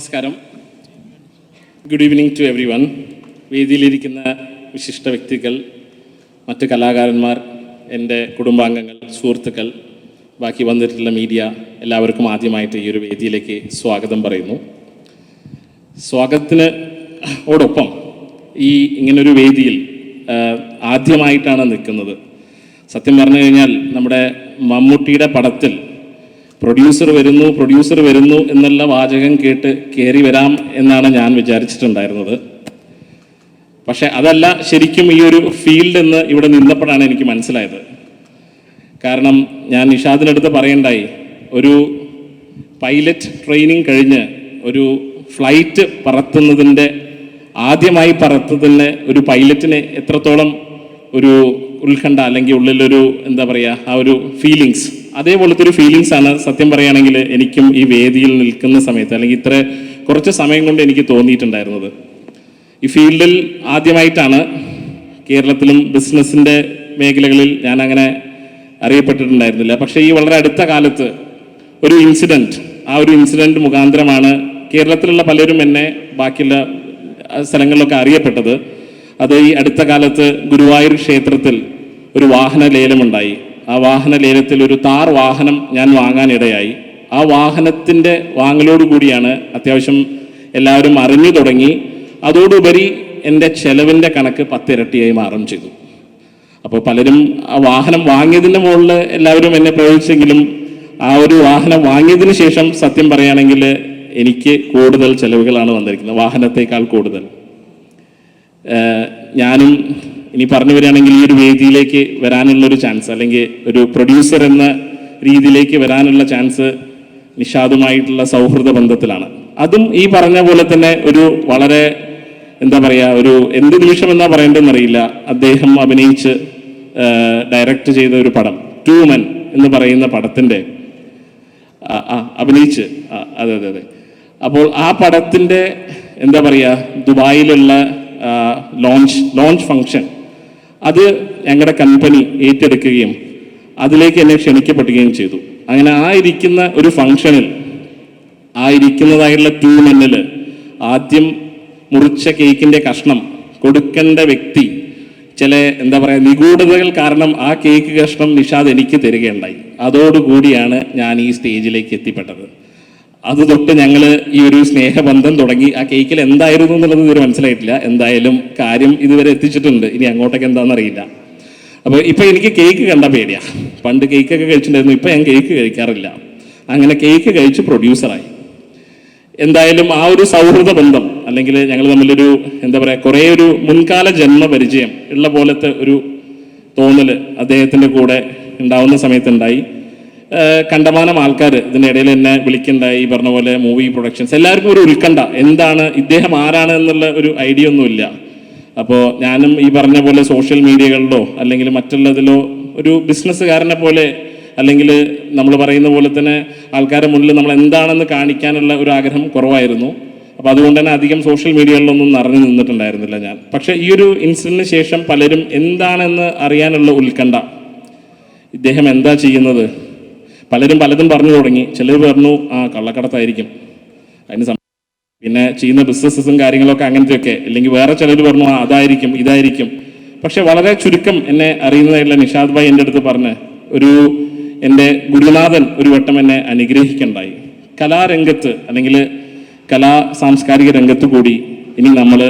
നമസ്കാരം. Good evening to everyone. വേദിയിലിരിക്കുന്ന വിശിഷ്ട വ്യക്തികൾ, മറ്റ് കലാകാരന്മാർ, എൻ്റെ കുടുംബാംഗങ്ങൾ, സുഹൃത്തുക്കൾ, ബാക്കി വന്നിട്ടുള്ള മീഡിയ, എല്ലാവർക്കും ആദ്യമായിട്ട് ഈ ഒരു വേദിയിലേക്ക് സ്വാഗതം പറയുന്നു. സ്വാഗതത്തിനോടൊപ്പം ഇങ്ങനൊരു വേദിയിൽ ആദ്യമായിട്ടാണ് നിൽക്കുന്നത്. സത്യം പറഞ്ഞു കഴിഞ്ഞാൽ നമ്മുടെ മമ്മൂട്ടിയുടെ പടത്തിൽ പ്രൊഡ്യൂസർ വരുന്നു എന്നുള്ള വാചകം കേട്ട് കയറി വരാം എന്നാണ് ഞാൻ വിചാരിച്ചിട്ടുണ്ടായിരുന്നത്. പക്ഷെ അതല്ല ശരിക്കും ഈ ഒരു ഫീൽഡ് എന്ന് ഇവിടെ നിന്നപ്പോഴാണ് എനിക്ക് മനസ്സിലായത്. കാരണം ഞാൻ നിഷാദിനടുത്ത് പറയണ്ടായി, ഒരു പൈലറ്റ് ട്രെയിനിങ് കഴിഞ്ഞ് ഒരു ഫ്ലൈറ്റ് ആദ്യമായി പറത്തുന്നതിന് ഒരു പൈലറ്റിന് എത്രത്തോളം ഒരു ഉത്കണ്ഠ അല്ലെങ്കിൽ ഉള്ളിലൊരു എന്താ പറയുക, ആ ഒരു ഫീലിങ്സ്, അതേപോലത്തെ ഒരു ഫീലിങ്സ് ആണ് സത്യം പറയുകയാണെങ്കിൽ എനിക്കും ഈ വേദിയിൽ നിൽക്കുന്ന സമയത്ത് അല്ലെങ്കിൽ ഇത്ര കുറച്ച് സമയം കൊണ്ട് എനിക്ക് തോന്നിയിട്ടുണ്ടായിരുന്നത്. ഈ ഫീൽഡിൽ ആദ്യമായിട്ടാണ് കേരളത്തിലും ബിസിനസ്സിൻ്റെ മേഖലകളിൽ ഞാൻ അങ്ങനെ അറിയപ്പെട്ടിട്ടുണ്ടായിരുന്നില്ല. പക്ഷേ ഈ വളരെ അടുത്ത കാലത്ത് ഒരു ഇൻസിഡൻറ്റ് മുഖാന്തരമാണ് കേരളത്തിലുള്ള പലരും എന്നെ ബാക്കിയുള്ള സ്ഥലങ്ങളിലൊക്കെ അറിയപ്പെട്ടത്. അത് ഈ അടുത്ത കാലത്ത് ഗുരുവായൂർ ക്ഷേത്രത്തിൽ ഒരു വാഹന ലേലമുണ്ടായി. ആ വാഹന ലേലത്തിൽ ഒരു താർ വാഹനം ഞാൻ വാങ്ങാനിടയായി. ആ വാഹനത്തിൻ്റെ വാങ്ങലോടുകൂടിയാണ് അത്യാവശ്യം എല്ലാവരും അറിഞ്ഞു തുടങ്ങി. അതോടുപരി എൻ്റെ ചെലവിൻ്റെ കണക്ക് 10 ഇരട്ടിയായി മാറുകയും ചെയ്തു. അപ്പോൾ പലരും ആ വാഹനം വാങ്ങിയതിൻ്റെ മുകളിൽ എല്ലാവരും എന്നെ പ്രയോഗിച്ചെങ്കിലും ആ ഒരു വാഹനം വാങ്ങിയതിന് ശേഷം സത്യം പറയുകയാണെങ്കിൽ എനിക്ക് കൂടുതൽ ചെലവുകളാണ് വന്നിരിക്കുന്നത്, വാഹനത്തേക്കാൾ കൂടുതൽ. ഞാനും ഇനി പറഞ്ഞു വരികയാണെങ്കിൽ ഈ ഒരു വേദിയിലേക്ക് വരാനുള്ളൊരു ചാൻസ്, അല്ലെങ്കിൽ ഒരു പ്രൊഡ്യൂസർ എന്ന രീതിയിലേക്ക് വരാനുള്ള ചാൻസ് നിഷാദുമായിട്ടുള്ള സൗഹൃദ ബന്ധത്തിലാണ്. അതും ഈ പറഞ്ഞ പോലെ തന്നെ ഒരു വളരെ എന്താ പറയുക, ഒരു എന്ത് നിമിഷം എന്നാ പറയേണ്ടതെന്നറിയില്ല, അദ്ദേഹം അഭിനയിച്ച് ഡയറക്റ്റ് ചെയ്ത ഒരു പടം 2 Men എന്ന് പറയുന്ന പടത്തിൻ്റെ അഭിനയിച്ച് അതെ. അപ്പോൾ ആ പടത്തിൻ്റെ എന്താ പറയുക, ദുബായിലുള്ള ലോഞ്ച് ഫംഗ്ഷൻ അത് ഞങ്ങളുടെ കമ്പനി ഏറ്റെടുക്കുകയും അതിലേക്ക് എന്നെ ക്ഷണിക്കപ്പെടുകയും ചെയ്തു. അങ്ങനെ ഇരിക്കുന്ന ഒരു ഫംഗ്ഷനിൽ ഇരിക്കുന്നതായിട്ടുള്ള 2 Men ആദ്യം മുറിച്ച കേക്കിൻ്റെ കഷ്ണം കൊടുക്കേണ്ട വ്യക്തി ചില എന്താ പറയുക നിഗൂഢതകൾ കാരണം ആ കേക്ക് കഷ്ണം നിഷാദ് എനിക്ക് തരികയുണ്ടായി. അതോടുകൂടിയാണ് ഞാൻ ഈ സ്റ്റേജിലേക്ക് എത്തിപ്പെട്ടത്. അത് തൊട്ട് ഞങ്ങൾ ഈ ഒരു സ്നേഹബന്ധം തുടങ്ങി. ആ കേക്കിൽ എന്തായിരുന്നു എന്നുള്ളത് ഇതുവരെ മനസ്സിലായിട്ടില്ല. എന്തായാലും കാര്യം ഇതുവരെ എത്തിച്ചിട്ടുണ്ട്. ഇനി അങ്ങോട്ടൊക്കെ എന്താണെന്നറിയില്ല. അപ്പോൾ ഇപ്പം എനിക്ക് കേക്ക് കണ്ട പേടിയാ. പണ്ട് കേക്കൊക്കെ കഴിച്ചിട്ടുണ്ടായിരുന്നു, ഇപ്പം ഞാൻ കേക്ക് കഴിക്കാറില്ല. അങ്ങനെ കേക്ക് കഴിച്ച് പ്രൊഡ്യൂസറായി. എന്തായാലും ആ ഒരു സൗഹൃദ ബന്ധം അല്ലെങ്കിൽ ഞങ്ങൾ തമ്മിലൊരു എന്താ പറയുക, കുറേ ഒരു മുൻകാല ജന്മപരിചയം ഉള്ള പോലത്തെ ഒരു തോന്നൽ അദ്ദേഹത്തിൻ്റെ കൂടെ ഉണ്ടാവുന്ന സമയത്തുണ്ടായി. കണ്ടമാനം ആൾക്കാർ ഇതിൻ്റെ ഇടയിൽ എന്നെ വിളിക്കുന്നുണ്ടായി. ഈ പറഞ്ഞ പോലെ മൂവി പ്രൊഡക്ഷൻസ്, എല്ലാവർക്കും ഒരു ഉത്കണ്ഠ, എന്താണ് ഇദ്ദേഹം ആരാണ് എന്നുള്ള ഒരു ഐഡിയ ഒന്നുമില്ല. അപ്പോൾ ഞാനും ഈ പറഞ്ഞ പോലെ സോഷ്യൽ മീഡിയകളിലോ അല്ലെങ്കിൽ മറ്റുള്ളതിലോ ഒരു ബിസിനസ്സുകാരനെ പോലെ അല്ലെങ്കിൽ നമ്മൾ പറയുന്ന പോലെ തന്നെ ആൾക്കാരുടെ മുന്നിൽ നമ്മൾ എന്താണെന്ന് കാണിക്കാനുള്ള ഒരു ആഗ്രഹം കുറവായിരുന്നു. അപ്പോൾ അതുകൊണ്ട് തന്നെ അധികം സോഷ്യൽ മീഡിയകളിലൊന്നും നിറഞ്ഞു നിന്നിട്ടുണ്ടായിരുന്നില്ല ഞാൻ. പക്ഷേ ഈ ഒരു ഇൻസിഡന്റിന് ശേഷം പലരും എന്താണെന്ന് അറിയാനുള്ള ഉത്കണ്ഠ, ഇദ്ദേഹം എന്താ ചെയ്യുന്നത്, പലരും പലതും പറഞ്ഞു തുടങ്ങി. ചിലർ പറഞ്ഞു കള്ളക്കടത്തായിരിക്കും, അതിന് പിന്നെ ചെയ്യുന്ന ബിസിനസ്സും കാര്യങ്ങളൊക്കെ അങ്ങനത്തെയൊക്കെ, അല്ലെങ്കിൽ വേറെ ചിലർ പറഞ്ഞു അതായിരിക്കും ഇതായിരിക്കും. പക്ഷെ വളരെ ചുരുക്കം എന്നെ അറിയുന്നതായിട്ടുള്ള നിഷാദ് ഭായ് എൻ്റെ അടുത്ത് പറഞ്ഞ് എൻ്റെ ഗുരുനാഥൻ ഒരു വട്ടം എന്നെ അനുഗ്രഹിക്കണ്ടായി. കലാരംഗത്ത് അല്ലെങ്കിൽ സാംസ്കാരിക രംഗത്ത് കൂടി ഇനി നമ്മൾ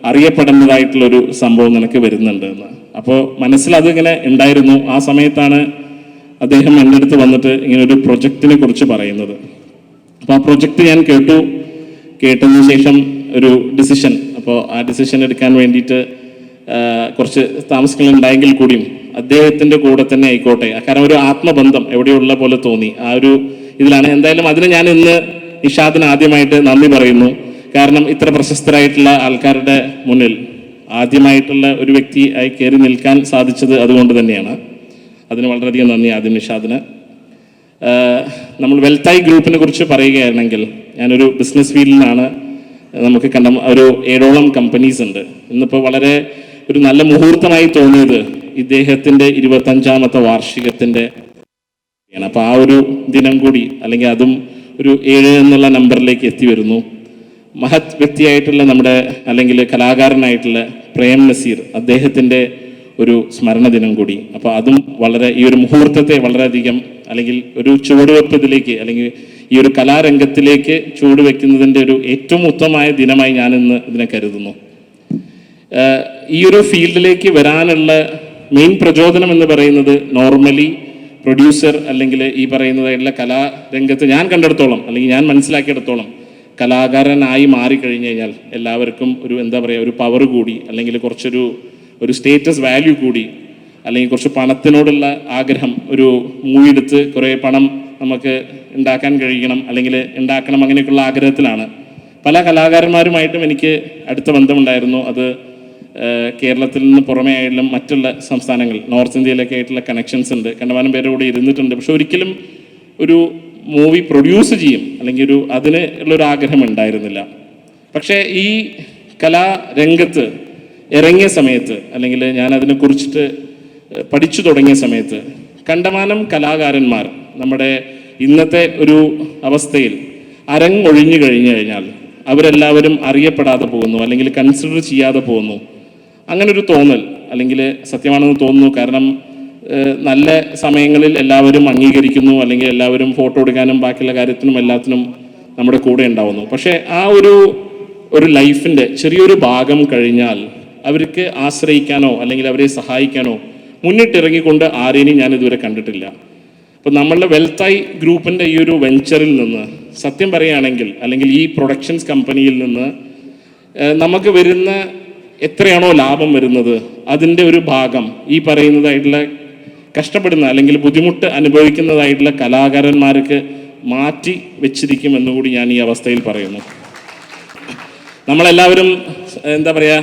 അറിയപ്പെടേണ്ടതായിട്ടുള്ളൊരു സംഭവം നിനക്ക് വരുന്നുണ്ട് എന്ന്. അപ്പോൾ മനസ്സിലതിങ്ങനെ ഉണ്ടായിരുന്നു. ആ സമയത്താണ് അദ്ദേഹം എൻ്റെ അടുത്ത് വന്നിട്ട് ഇങ്ങനെ ഒരു പ്രൊജക്റ്റിനെ കുറിച്ച് പറയുന്നത്. അപ്പോൾ ആ പ്രൊജക്റ്റ് ഞാൻ കേട്ടതിന് ശേഷം ഒരു ഡിസിഷൻ, അപ്പോൾ ആ ഡിസിഷൻ എടുക്കാൻ വേണ്ടിയിട്ട് കുറച്ച് താമസങ്ങൾ ഉണ്ടായെങ്കിൽ കൂടിയും അദ്ദേഹത്തിൻ്റെ കൂടെ തന്നെ ആയിക്കോട്ടെ, കാരണം ഒരു ആത്മബന്ധം എവിടെയുള്ള പോലെ തോന്നി. ആ ഒരു ഇതിലാണ് എന്തായാലും അതിന് ഞാൻ ഇന്ന് നിഷാദിന് ആദ്യമായിട്ട് നന്ദി പറയുന്നു. കാരണം ഇത്ര പ്രശസ്തരായിട്ടുള്ള ആൾക്കാരുടെ മുന്നിൽ ആദ്യമായിട്ടുള്ള ഒരു വ്യക്തി ആയി കയറി നിൽക്കാൻ സാധിച്ചത് അതുകൊണ്ട് തന്നെയാണ്. അതിന് വളരെയധികം നന്ദി ആദ്യം നിഷാദിന്. നമ്മൾ വെൽത്തായി ഗ്രൂപ്പിനെ കുറിച്ച് പറയുകയാണെങ്കിൽ, ഞാനൊരു ബിസിനസ് ഫീൽഡിലാണ്. നമുക്ക് ഒരു 7ഓളം കമ്പനീസ് ഉണ്ട്. ഇന്നിപ്പോൾ വളരെ ഒരു നല്ല മുഹൂർത്തമായി തോന്നിയത് ഇദ്ദേഹത്തിൻ്റെ 25ാമത്തെ വാർഷികത്തിൻ്റെ ആണ്. അപ്പോൾ ആ ഒരു ദിനം കൂടി, അല്ലെങ്കിൽ അതും ഒരു 7 എന്നുള്ള നമ്പറിലേക്ക് എത്തി വരുന്നു. മഹത് വ്യക്തിയായിട്ടുള്ള നമ്മുടെ അല്ലെങ്കിൽ കലാകാരനായിട്ടുള്ള പ്രേം നസീർ അദ്ദേഹത്തിൻ്റെ ഒരു സ്മരണ ദിനം കൂടി. അപ്പോൾ അതും വളരെ ഈ ഒരു മുഹൂർത്തത്തെ വളരെയധികം അല്ലെങ്കിൽ ഒരു ചുവടുവെപ്പ് ഇതിലേക്ക് അല്ലെങ്കിൽ ഈ ഒരു കലാരംഗത്തിലേക്ക് ചുവടുവെക്കുന്നതിൻ്റെ ഒരു ഏറ്റവും ഉത്തമമായ ദിനമായി ഞാനിന്ന് ഇതിനെ കരുതുന്നു. ഈ ഒരു ഫീൽഡിലേക്ക് വരാനുള്ള മെയിൻ പ്രചോദനം എന്ന് പറയുന്നത് നോർമലി പ്രൊഡ്യൂസർ അല്ലെങ്കിൽ ഈ പറയുന്നതായിട്ടുള്ള കലാരംഗത്ത് ഞാൻ കണ്ടെടുത്തോളം അല്ലെങ്കിൽ ഞാൻ മനസ്സിലാക്കിയെടുത്തോളം കലാകാരനായി മാറിക്കഴിഞ്ഞു കഴിഞ്ഞാൽ എല്ലാവർക്കും ഒരു എന്താ പറയുക ഒരു പവർ കൂടി അല്ലെങ്കിൽ ഒരു സ്റ്റേറ്റസ് വാല്യൂ കൂടി അല്ലെങ്കിൽ കുറച്ച് പണത്തിനോടുള്ള ആഗ്രഹം ഒരു മൂവി എടുത്ത് കുറേ പണം നമുക്ക് ഉണ്ടാക്കാൻ കഴിയണം അല്ലെങ്കിൽ ഉണ്ടാക്കണം അങ്ങനെയൊക്കെയുള്ള ആഗ്രഹത്തിലാണ് പല കലാകാരന്മാരുമായിട്ടും എനിക്ക് അടുത്ത ബന്ധമുണ്ടായിരുന്നു. അത് കേരളത്തിൽ നിന്ന് പുറമേ ആയാലും മറ്റുള്ള സംസ്ഥാനങ്ങൾ നോർത്ത് ഇന്ത്യയിലൊക്കെ ആയിട്ടുള്ള കണക്ഷൻസ് ഉണ്ട്. കണ്ടമാനം പേരുടെ കൂടെ ഇരുന്നിട്ടുണ്ട്. പക്ഷെ ഒരിക്കലും ഒരു മൂവി പ്രൊഡ്യൂസ് ചെയ്യും അല്ലെങ്കിൽ അതിന് ഉള്ളൊരു ആഗ്രഹം ഉണ്ടായിരുന്നില്ല. പക്ഷേ ഈ കലാരംഗത്ത് ഇറങ്ങിയ സമയത്ത് അല്ലെങ്കിൽ ഞാൻ അതിനെക്കുറിച്ചിട്ട് പഠിച്ചു തുടങ്ങിയ സമയത്ത് കണ്ടമാനം കലാകാരന്മാർ നമ്മുടെ ഇന്നത്തെ ഒരു അവസ്ഥയിൽ അരങ്ങൊഴിഞ്ഞു കഴിഞ്ഞു കഴിഞ്ഞാൽ അവരെല്ലാവരും അറിയപ്പെടാതെ പോകുന്നു അല്ലെങ്കിൽ കൺസിഡർ ചെയ്യാതെ പോകുന്നു. അങ്ങനൊരു തോന്നൽ അല്ലെങ്കിൽ സത്യമാണെന്ന് തോന്നുന്നു. കാരണം നല്ല സമയങ്ങളിൽ എല്ലാവരും അംഗീകരിക്കുന്നു അല്ലെങ്കിൽ എല്ലാവരും ഫോട്ടോ എടുക്കാനും ബാക്കിയുള്ള കാര്യത്തിനും എല്ലാത്തിനും നമ്മുടെ കൂടെ ഉണ്ടാവുന്നു. പക്ഷേ ആ ഒരു ലൈഫിൻ്റെ ചെറിയൊരു ഭാഗം കഴിഞ്ഞാൽ അവർക്ക് ആശ്രയിക്കാനോ അല്ലെങ്കിൽ അവരെ സഹായിക്കാനോ മുന്നിട്ടിറങ്ങിക്കൊണ്ട് ആരെയും ഞാൻ ഇതുവരെ കണ്ടിട്ടില്ല. അപ്പോൾ നമ്മളുടെ വെൽത്തായി ഗ്രൂപ്പിൻ്റെ ഈ ഒരു വെഞ്ചറിൽ നിന്ന് സത്യം പറയുകയാണെങ്കിൽ അല്ലെങ്കിൽ ഈ പ്രൊഡക്ഷൻസ് കമ്പനിയിൽ നിന്ന് നമുക്ക് വരുന്ന എത്രയാണോ ലാഭം വരുന്നത് അതിൻ്റെ ഒരു ഭാഗം ഈ പറയുന്നതായിട്ടുള്ള കഷ്ടപ്പെടുന്ന അല്ലെങ്കിൽ ബുദ്ധിമുട്ട് അനുഭവിക്കുന്നതായിട്ടുള്ള കലാകാരന്മാർക്ക് മാറ്റി വെച്ചിരിക്കും എന്നുകൂടി ഞാൻ ഈ അവസ്ഥയിൽ പറയുന്നു. നമ്മളെല്ലാവരും എന്താ പറയുക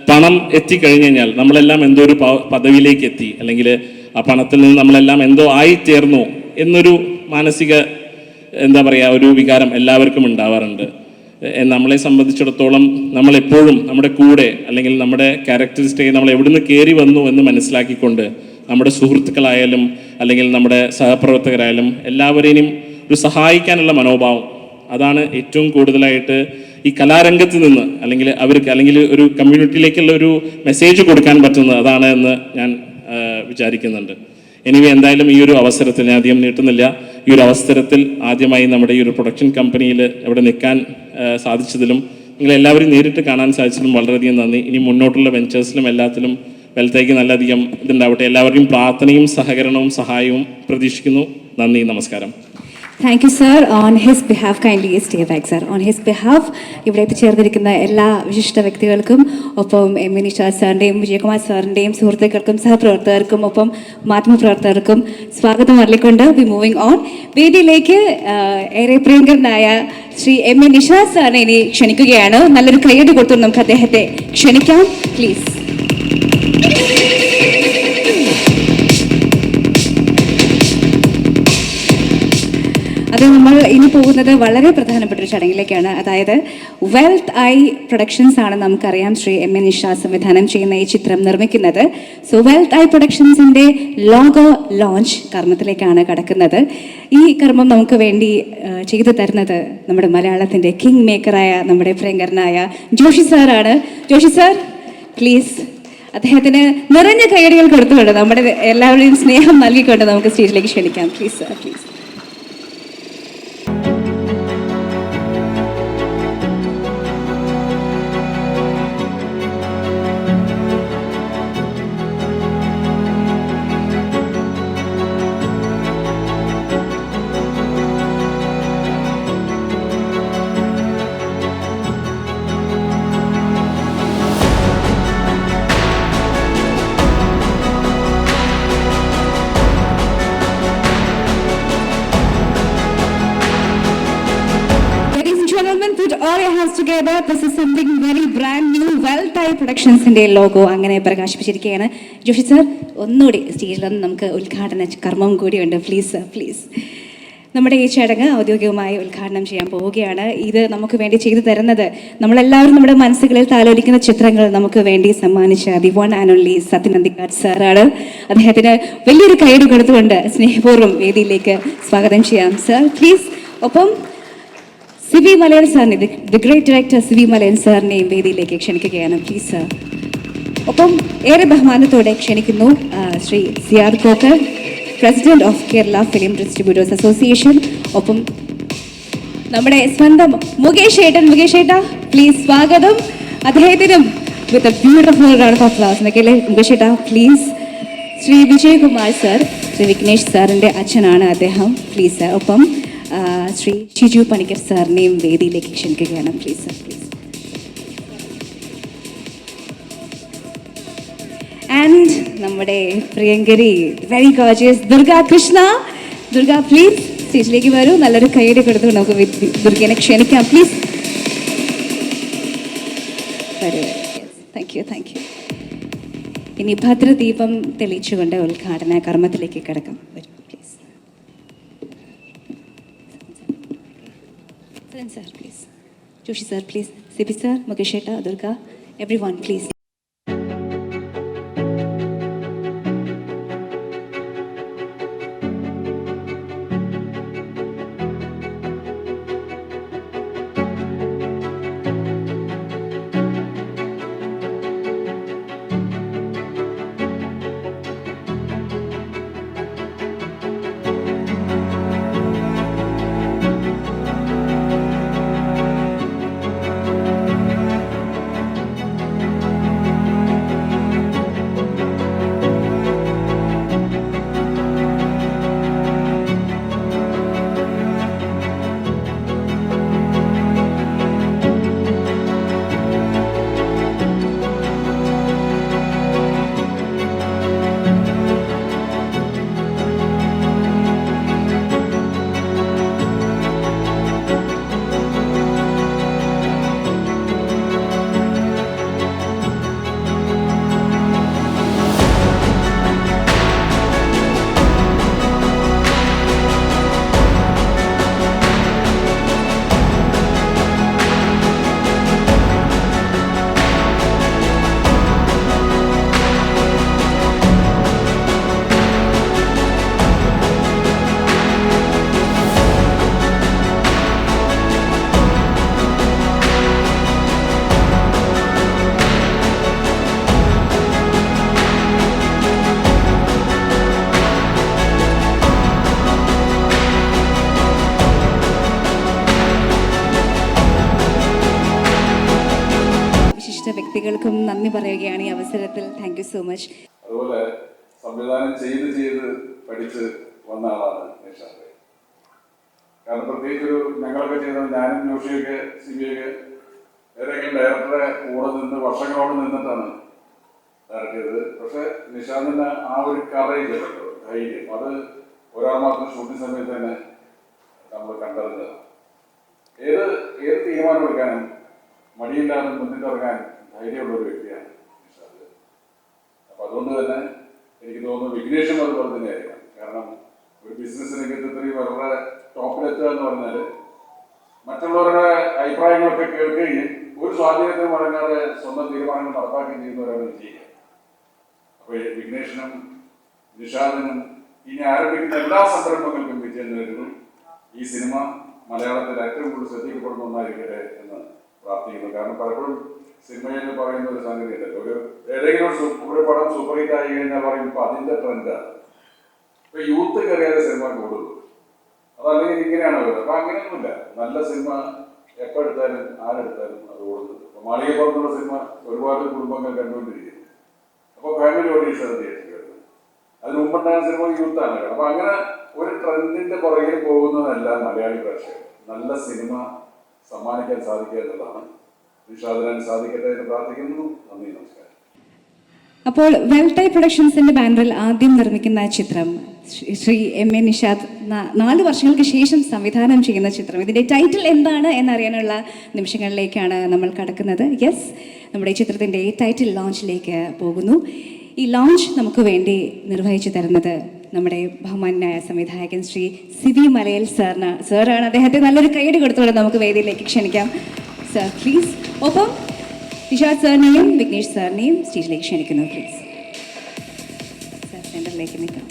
പണം എത്തിക്കഴിഞ്ഞു കഴിഞ്ഞാൽ നമ്മളെല്ലാം എന്തോ ഒരു പദവിയിലേക്ക് എത്തി അല്ലെങ്കിൽ ആ പണത്തിൽ നിന്ന് നമ്മളെല്ലാം എന്തോ ആയിത്തീർന്നു എന്നൊരു മാനസിക എന്താ പറയുക ഒരു വികാരം എല്ലാവർക്കും ഉണ്ടാവാറുണ്ട്. നമ്മളെ സംബന്ധിച്ചിടത്തോളം നമ്മളെപ്പോഴും നമ്മുടെ കൂടെ അല്ലെങ്കിൽ നമ്മുടെ ക്യാരക്ടറിസ്റ്റിക് നമ്മൾ എവിടുന്ന് കയറി വന്നു എന്ന് മനസ്സിലാക്കിക്കൊണ്ട് നമ്മുടെ സുഹൃത്തുക്കളായാലും അല്ലെങ്കിൽ നമ്മുടെ സഹപ്രവർത്തകരായാലും എല്ലാവരെയും ഒരു സഹായിക്കാനുള്ള മനോഭാവം അതാണ് ഏറ്റവും കൂടുതലായിട്ട് ഈ കലാരംഗത്ത് നിന്ന് അല്ലെങ്കിൽ അവർക്ക് അല്ലെങ്കിൽ ഒരു കമ്മ്യൂണിറ്റിയിലേക്കുള്ള ഒരു മെസ്സേജ് കൊടുക്കാൻ പറ്റുന്നത് അതാണ് എന്ന് ഞാൻ വിചാരിക്കുന്നുണ്ട്. എന്തായാലും ഈ ഒരു അവസരത്തിൽ ഞാൻ അധികം നീട്ടുന്നില്ല. ഈ ഒരു അവസരത്തിൽ ആദ്യമായി നമ്മുടെ ഈ ഒരു പ്രൊഡക്ഷൻ കമ്പനിയിൽ ഇവിടെ നിൽക്കാൻ സാധിച്ചതിലും നിങ്ങളെല്ലാവരും നേരിട്ട് കാണാൻ സാധിച്ചതിലും വളരെയധികം നന്ദി. ഇനി മുന്നോട്ടുള്ള വെഞ്ചേഴ്സിലും എല്ലാത്തിലും വെൽത്തേക്ക് നല്ലധികം ഇതുണ്ടാവട്ടെ. എല്ലാവരുടെയും പ്രാർത്ഥനയും സഹകരണവും സഹായവും പ്രതീക്ഷിക്കുന്നു. നന്ദി, നമസ്കാരം. Thank you, sir. On his behalf, kindly stay back, sir. On his behalf, ഇവിടെ എത്തിച്ചേർന്നിരിക്കുന്ന എല്ലാ വിശിഷ്ട വ്യക്തികൾക്കും ഒപ്പം എം എ നിഷാദ് സാറിൻ്റെയും വിജയകുമാർ സാറിൻ്റെയും സുഹൃത്തുക്കൾക്കും സഹപ്രവർത്തകർക്കും ഒപ്പം മാധ്യമപ്രവർത്തകർക്കും സ്വാഗതം അറിയിക്കൊണ്ട് വി മൂവിംഗ് ഓൺ. വേദിയിലേക്ക് ഏറെ പ്രിയങ്കരനായ ശ്രീ എം എ നിഷാദ് സാറിനെ ഇനി ക്ഷണിക്കുകയാണ്. നല്ലൊരു കയ്യടി കൊടുത്തു നമുക്ക് അദ്ദേഹത്തെ ക്ഷണിക്കാം, പ്ലീസ്. അത് നമ്മൾ ഇനി പോകുന്നത് വളരെ പ്രധാനപ്പെട്ട ഒരു ചടങ്ങിലേക്കാണ്. അതായത് വെൽത്ത് ഐ പ്രൊഡക്ഷൻസ് ആണ് നമുക്കറിയാം ശ്രീ എം എ നിഷാദ് സംവിധാനം ചെയ്യുന്ന ഈ ചിത്രം നിർമ്മിക്കുന്നത്. സോ വെൽത്ത് ഐ പ്രൊഡക്ഷൻസിൻ്റെ ലോഗോ ലോഞ്ച് കർമ്മത്തിലേക്കാണ് കടക്കുന്നത്. ഈ കർമ്മം നമുക്ക് വേണ്ടി ചെയ്തു തരുന്നത് നമ്മുടെ മലയാളത്തിൻ്റെ കിങ് മേക്കറായ നമ്മുടെ പ്രിയങ്കരനായ ജോഷി സാറാണ്. ജോഷി സാർ, പ്ലീസ് അദ്ദേഹത്തിന് നിറഞ്ഞ കയ്യടികൾ കൊടുത്തുകൊണ്ട് നമ്മുടെ എല്ലാവരുടെയും സ്നേഹം നൽകിക്കൊണ്ട് നമുക്ക് സ്റ്റേജിലേക്ക് ക്ഷണിക്കാം. Please sir, please. Put all your hands together. This is something very brand new. Wealth Eye Productions ന്റെ ലോഗോ അങ്ങനെ പ്രകാശിപ്പിച്ചിരിക്കുകയാണ്. ജോഷി സാർ, ഒന്നുകൂടി സ്റ്റേജിൽ നിന്ന് നമുക്ക് ഉദ്ഘാടന കർമ്മം കൂടിയുണ്ട്. Please sir, please. നമ്മുടെ ഈ ചടങ്ങ് ഔദ്യോഗികമായി ഉദ്ഘാടനം ചെയ്യാൻ പോവുകയാണ്. ഇത് നമുക്ക് വേണ്ടി ചെയ്തു തരുന്നത് നമ്മളെല്ലാവരും നമ്മുടെ മനസ്സുകളിൽ താലോലിക്കുന്ന ചിത്രങ്ങൾ നമുക്ക് വേണ്ടി സമ്മാനിച്ച the one and only Sathyan Anthikad സാറാണ്. അദ്ദേഹത്തിന് വലിയൊരു കയ്യടി കൊടുത്തുകൊണ്ട് സ്നേഹപൂർവ്വം വേദിയിലേക്ക് സ്വാഗതം ചെയ്യാം. Sir, please. ഒപ്പം സിബി മലയൻ സാറിനെ, the great director Sibi Malayan സാറിനെയും വേദിയിലേക്ക് ക്ഷണിക്കുകയാണ്. Please sir. ഒപ്പം ഏറെ ബഹുമാനത്തോടെ ക്ഷണിക്കുന്നു Shri Siyad Koker, president of Kerala film distributors association. ഒപ്പം നമ്മുടെ സ്വന്തം മുകേഷ് ഏട്ടാ പ്ലീസ് സ്വാഗതം. അദ്ദേഹത്തിനും with a beautiful round of applause. Mukesh ഏട്ടാ പ്ലീസ്. ശ്രീ വിജയകുമാർ സർ, ശ്രീ വിഘ്നേഷ് സാറിൻ്റെ അച്ഛനാണ് അദ്ദേഹം. Please sir. ഒപ്പം ശ്രീ ഷിജു പണിക്കർ സാറിനെയും വേദിയിലേക്ക് ക്ഷണിക്കുകയാണ്. Please sir, please. ആൻഡ് നമ്മുടെ പ്രിയങ്കരി, very gorgeous Durga Krishna. Durga please സ്റ്റേജിലേക്ക് വരൂ. നല്ലൊരു കൈയ്യടി കൊടുത്തു നമുക്ക് ദുർഗേനെ ക്ഷണിക്കാം. പ്ലീസ് വരൂ. Thank you, thank you. ഇനി ഭദ്രദീപം തെളിയിച്ചുകൊണ്ട് ഉദ്ഘാടന കർമ്മത്തിലേക്ക് കിടക്കാം. വരൂ please. Sir please. Joshi sir please. Sibi sir, Mukesh ഏട്ടാ, ദുർഗ, എവ്രി വൺ പ്ലീസ്. വ്യക്തികൾക്കും നന്ദി പറയുകയാണ് ഈ അവസരത്തിൽ. Thank you so much. അതുപോലെ സംവിധാനം ചെയ്ത് പഠിച്ച് വന്ന ആളാണ് നിഷാദ്. കാരണം പ്രത്യേകിച്ചൊരു ഞങ്ങളൊക്കെ ചെയ്ത ഞാനും ജോഷിയൊക്കെ സിബിയൊക്കെ ഏതെങ്കിലും ഡയറക്ടറെ കൂടെ നിന്ന് വർഷങ്ങളോട് നിന്നിട്ടാണ് ഡയറക്ട് ചെയ്തത്. പക്ഷെ നിഷാദിന് ആ ഒരു കറേജ് ഉണ്ടല്ലോ, ധൈര്യം, അത് ഒരാൾ മാത്രം ഷൂട്ടിംഗ് സമയത്ത് തന്നെ നമ്മൾ കണ്ടറിഞ്ഞതാണ്. ഏത് തീരുമാനം എടുക്കാനും മടിയില്ലാതെ മുന്നിട്ടിറങ്ങാൻ ധൈര്യമുള്ള ഒരു വ്യക്തിയാണ് നിഷാദ്. അപ്പം അതുകൊണ്ട് തന്നെ എനിക്ക് തോന്നുന്നു വിഘ്നേഷും അതുപോലെ തന്നെയായിരിക്കാം. കാരണം ഒരു ബിസിനസ് രംഗത്ത് ഇത്രയും വളരെ ടോപ്പിലെത്തുക എന്ന് പറഞ്ഞാൽ മറ്റുള്ളവരുടെ അഭിപ്രായങ്ങളൊക്കെ കേൾക്കുകയും ഒരു സ്വാധീനത്തിന് വഴങ്ങാതെ സ്വന്തം തീരുമാനങ്ങൾ നടപ്പാക്കുകയും ചെയ്യുന്നവരാണ് വിജയിക്കുക. അപ്പോൾ വിഘ്നേഷിനും നിഷാദിനും ഇനി ആരംഭിക്കുന്ന എല്ലാ സംരംഭങ്ങൾക്കും വിജയം നേരുന്നു. ഈ സിനിമ മലയാളത്തിൽ ഏറ്റവും കൂടുതൽ ശ്രദ്ധിക്കപ്പെടുന്ന ഒന്നായിരിക്കട്ടെ എന്ന് പ്രാർത്ഥിക്കുന്നു. കാരണം പലപ്പോഴും സിനിമയെന്ന് പറയുന്ന ഒരു സംഗതി ഉണ്ടല്ലോ, ഏതെങ്കിലും ഒരു പടം സൂപ്പർ ഹിറ്റ് ആയി കഴിഞ്ഞാൽ പറയും ഇപ്പൊ അതിന്റെ ട്രെൻഡാണ്, ഇപ്പൊ യൂത്ത് കയറിയാതെ സിനിമ കൂടുള്ളൂ, അതല്ലെങ്കിൽ ഇങ്ങനെയാണ് വരുന്നത്. അപ്പൊ അങ്ങനെയൊന്നുമില്ല. നല്ല സിനിമ എപ്പോൾ എടുത്താലും ആരെടുത്താലും അത് ഓടുന്നത്. അപ്പൊ മാളികപ്പുറത്തുള്ള സിനിമ ഒരുപാട് കുടുംബങ്ങൾ കണ്ടുകൊണ്ടിരിക്കുന്നു. അപ്പോൾ ഫാമിലി ഓഡീഷൻ തിയേറ്ററിൽ വരുന്നത്. അതിന് മുമ്പുണ്ടായ സിനിമ യൂത്താണ്. അപ്പൊ അങ്ങനെ ഒരു ട്രെൻഡിന്റെ പുറകെ പോകുന്നതല്ല മലയാളി പ്രേക്ഷകർ. നല്ല സിനിമ സമ്മാനിക്കാൻ സാധിക്കുക എന്നുള്ളതാണ്. നിഷാദിനാൻ സാധിക്കട്ടെ എന്ന് പ്രാർത്ഥിക്കുന്നു. നന്ദി, നമസ്കാരം. അപ്പോൾ വെൽട്ടൈ പ്രൊഡക്ഷൻസിന്റെ ബാനറിൽ ആദ്യം നിർമ്മിക്കുന്ന ചിത്രം ശ്രീ എം എ നിഷാദ് 4 വർഷങ്ങൾക്ക് ശേഷം സംവിധാനം ചെയ്യുന്ന ചിത്രം. ഇതിന്റെ ടൈറ്റിൽ എന്താണ് എന്നറിയാനുള്ള നിമിഷങ്ങളിലേക്കാണ് നമ്മൾ കടക്കുന്നത്. യെസ്, നമ്മുടെ ചിത്രത്തിന്റെ ടൈറ്റിൽ ലോഞ്ചിലേക്ക് പോകുന്നു. ഈ ലോഞ്ച് നമുക്ക് വേണ്ടി നിർവഹിച്ചു തരുന്നത് നമ്മുടെ ബഹുമാന്യനായ സംവിധായകൻ ശ്രീ സിബി മലയൻ സാറാണ്. അദ്ദേഹത്തെ നല്ലൊരു കൈയ്യടി കൊടുത്തുകൊണ്ട് നമുക്ക് വേദിയിലേക്ക് ക്ഷണിക്കാം. Sir please. ഒപ്പം നിഷാദ് സാറിനെയും വിഘ്നേഷ് സാറിനെയും സ്റ്റേജിലേക്ക് ക്ഷണിക്കുന്നു. പ്ലീസ് സർ, സെൻറ്ററിലേക്ക് നിൽക്കാം.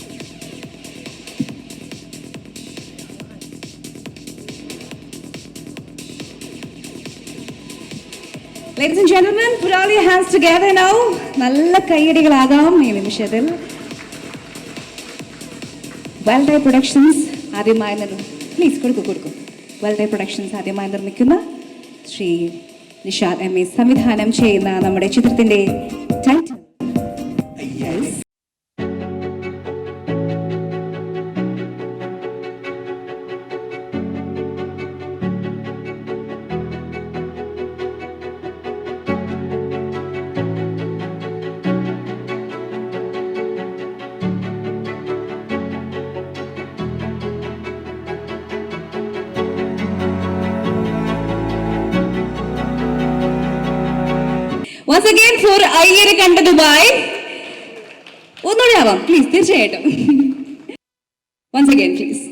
Ladies and gentlemen, put all your hands together now. നല്ല കൈയടികളാകാം ഈ നിമിഷത്തിൽ. വെൽഡേ പ്രൊഡക്ഷൻസ് ആദ്യമായി പ്ലീസ് കൊടുക്കും. വെൽഡേ പ്രൊഡക്ഷൻസ് ആദ്യമായി നിർമ്മിക്കുന്ന ശ്രീ നിഷാദ് എം എ സംവിധാനം ചെയ്യുന്ന നമ്മുടെ ചിത്രത്തിന്റെ ടൈറ്റിൽ. Once again for അയ്യരെ കണ്ട ദുബായ്. ഒന്നുകൂടി ആവാം പ്ലീസ്, തീർച്ചയായിട്ടും. Once again please.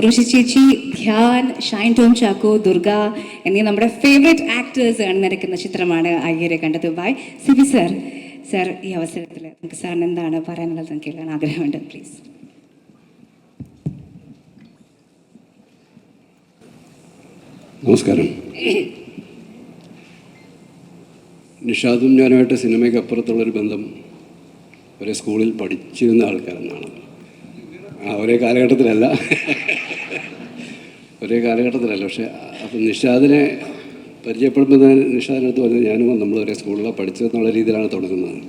ഋഷി ചേച്ചി, ധ്യാൻ, ഷൈൻ ടോം ചാക്കോ, ദുർഗ എന്നീ നമ്മുടെ ഫേവറേറ്റ് ആക്ടേഴ്സ് അണിനിരക്കുന്ന ചിത്രമാണ് അയ്യരെ കണ്ട ദുബായ്. സിബി സർ ഈ അവസരത്തിൽ നമുക്ക് സാറിന് എന്താണ് പറയാനുള്ളത് എന്ന് കേൾക്കാൻ ആഗ്രഹമുണ്ട്, പ്ലീസ്. നമസ്കാരം. നിഷാദും ഞാനുമായിട്ട് സിനിമയ്ക്ക് അപ്പുറത്തുള്ളൊരു ബന്ധം ഒരേ സ്കൂളിൽ പഠിച്ചിരുന്ന ആൾക്കാരെന്നാണ്. ഒരേ കാലഘട്ടത്തിലല്ല പക്ഷേ അപ്പം നിഷാദിനെ പരിചയപ്പെടുമ്പോൾ നിഷാദിനടുത്ത് പറഞ്ഞത് ഞാനും നമ്മൾ ഒരേ സ്കൂളിലാണ് പഠിച്ചതെന്നുള്ള രീതിയിലാണ് തുടങ്ങുന്നത്.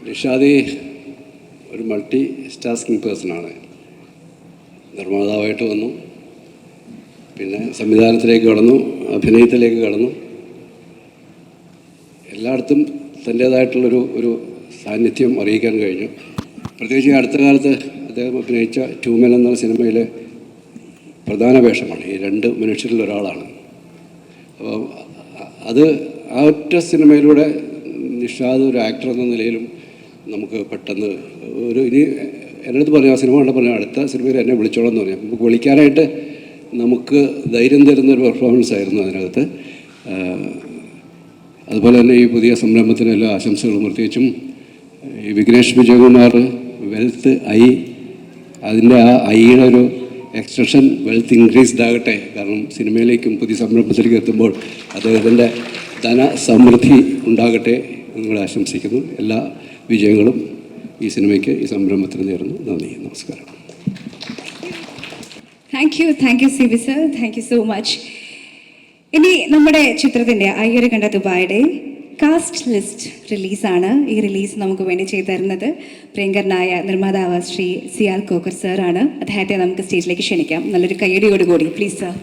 നിഷാദ് ഒരു മൾട്ടി ടാസ്കിങ് പേഴ്സണാണ്. നിർമ്മാതാവായിട്ട് വന്നു, പിന്നെ സംവിധാനത്തിലേക്ക് കടന്നു, അഭിനയത്തിലേക്ക് കടന്നു. എല്ലായിടത്തും തൻ്റേതായിട്ടുള്ളൊരു സാന്നിധ്യം അറിയിക്കാൻ കഴിഞ്ഞു. പ്രത്യേകിച്ച് അടുത്ത കാലത്ത് അദ്ദേഹം അഭിനയിച്ച ട്യൂമൻ എന്ന സിനിമയിലെ പ്രധാന വേഷമാണ്. ഈ രണ്ട് മനുഷ്യരിൽ ഒരാളാണ്. അപ്പോൾ അത് ആ ഒറ്റ സിനിമയിലൂടെ നിഷാദ് ഒരു ആക്ടർ എന്ന നിലയിലും നമുക്ക് പെട്ടെന്ന് ഇനി എൻ്റെ അടുത്ത് പറഞ്ഞു, ആ സിനിമ കണ്ട പറഞ്ഞു അടുത്ത സിനിമയിൽ എന്നെ വിളിച്ചോളാം എന്ന് പറഞ്ഞു. നമുക്ക് വിളിക്കാനായിട്ട് നമുക്ക് ധൈര്യം തരുന്നൊരു പെർഫോമൻസ് ആയിരുന്നു അതിനകത്ത്. അതുപോലെ തന്നെ ഈ പുതിയ സംരംഭത്തിന് എല്ലാ ആശംസകളും. പ്രത്യേകിച്ചും ഈ വിഘ്നേഷ് വിജയകുമാർ വെൽത്ത് അതിൻ്റെ ആ ഐയുടെ ഒരു എക്സ്പ്രഷൻ വെൽത്ത് ഇൻക്രീസ്ഡ് ആകട്ടെ. കാരണം സിനിമയിലേക്കും പുതിയ സംരംഭത്തിലേക്ക് എത്തുമ്പോൾ അദ്ദേഹത്തിൻ്റെ ധനസമൃദ്ധി ഉണ്ടാകട്ടെ എന്ന് ആശംസിക്കുന്നു. എല്ലാ വിജയങ്ങളും ഈ സിനിമയ്ക്ക്, ഈ സംരംഭത്തിന് നേരുന്നു. നന്ദി, നമസ്കാരം. Thank you Siby sir, thank you so much. ഇനി നമ്മുടെ ചിത്രത്തിൻ്റെ അയ്യരെ കണ്ട ദുബായുടെ കാസ്റ്റ് ലിസ്റ്റ് റിലീസാണ്. ഈ റിലീസ് നമുക്ക് വേണ്ടി ചെയ്തു തരുന്നത് പ്രിയങ്കരനായ നിർമ്മാതാവ് ശ്രീ സിയാൽ കോക്കർ സാറാണ്. അദ്ദേഹത്തെ നമുക്ക് സ്റ്റേജിലേക്ക് ക്ഷണിക്കാം. നല്ലൊരു കയ്യടിയോടുകൂടി പ്ലീസ് സർ.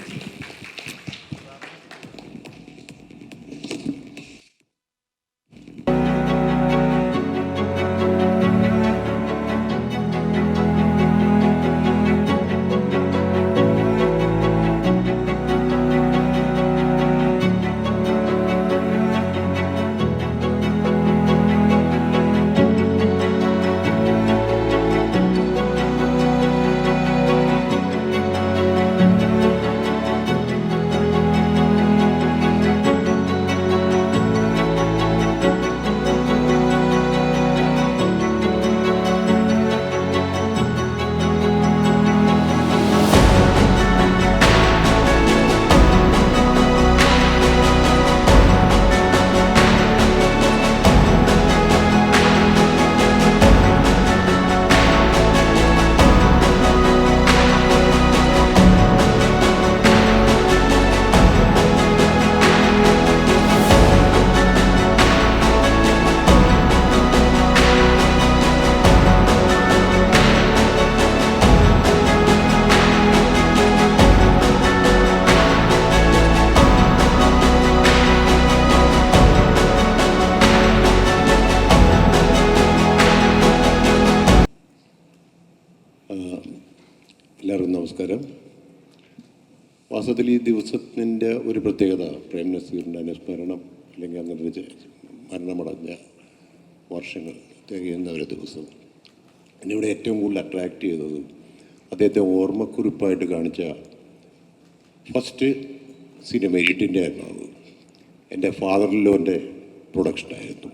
എല്ലാവർക്കും നമസ്കാരം. വാസ്തവത്തിൽ ഈ ദിവസത്തിൻ്റെ ഒരു പ്രത്യേകത പ്രേം നസീറിൻ്റെ അനുസ്മരണം അല്ലെങ്കിൽ അങ്ങനെ ഒരു മരണമടഞ്ഞ വർഷങ്ങൾ തികയുന്ന ഒരു ദിവസം എന്നിവിടെ ഏറ്റവും കൂടുതൽ അട്രാക്റ്റ് ചെയ്തത് അദ്ദേഹത്തെ ഓർമ്മക്കുറിപ്പായിട്ട് കാണിച്ച ഫസ്റ്റ് സിനിമ എഡിറ്റിൻ്റെ ആയിരുന്നു അത്. എൻ്റെ ഫാദറിലോൻ്റെ പ്രൊഡക്ഷനായിരുന്നു.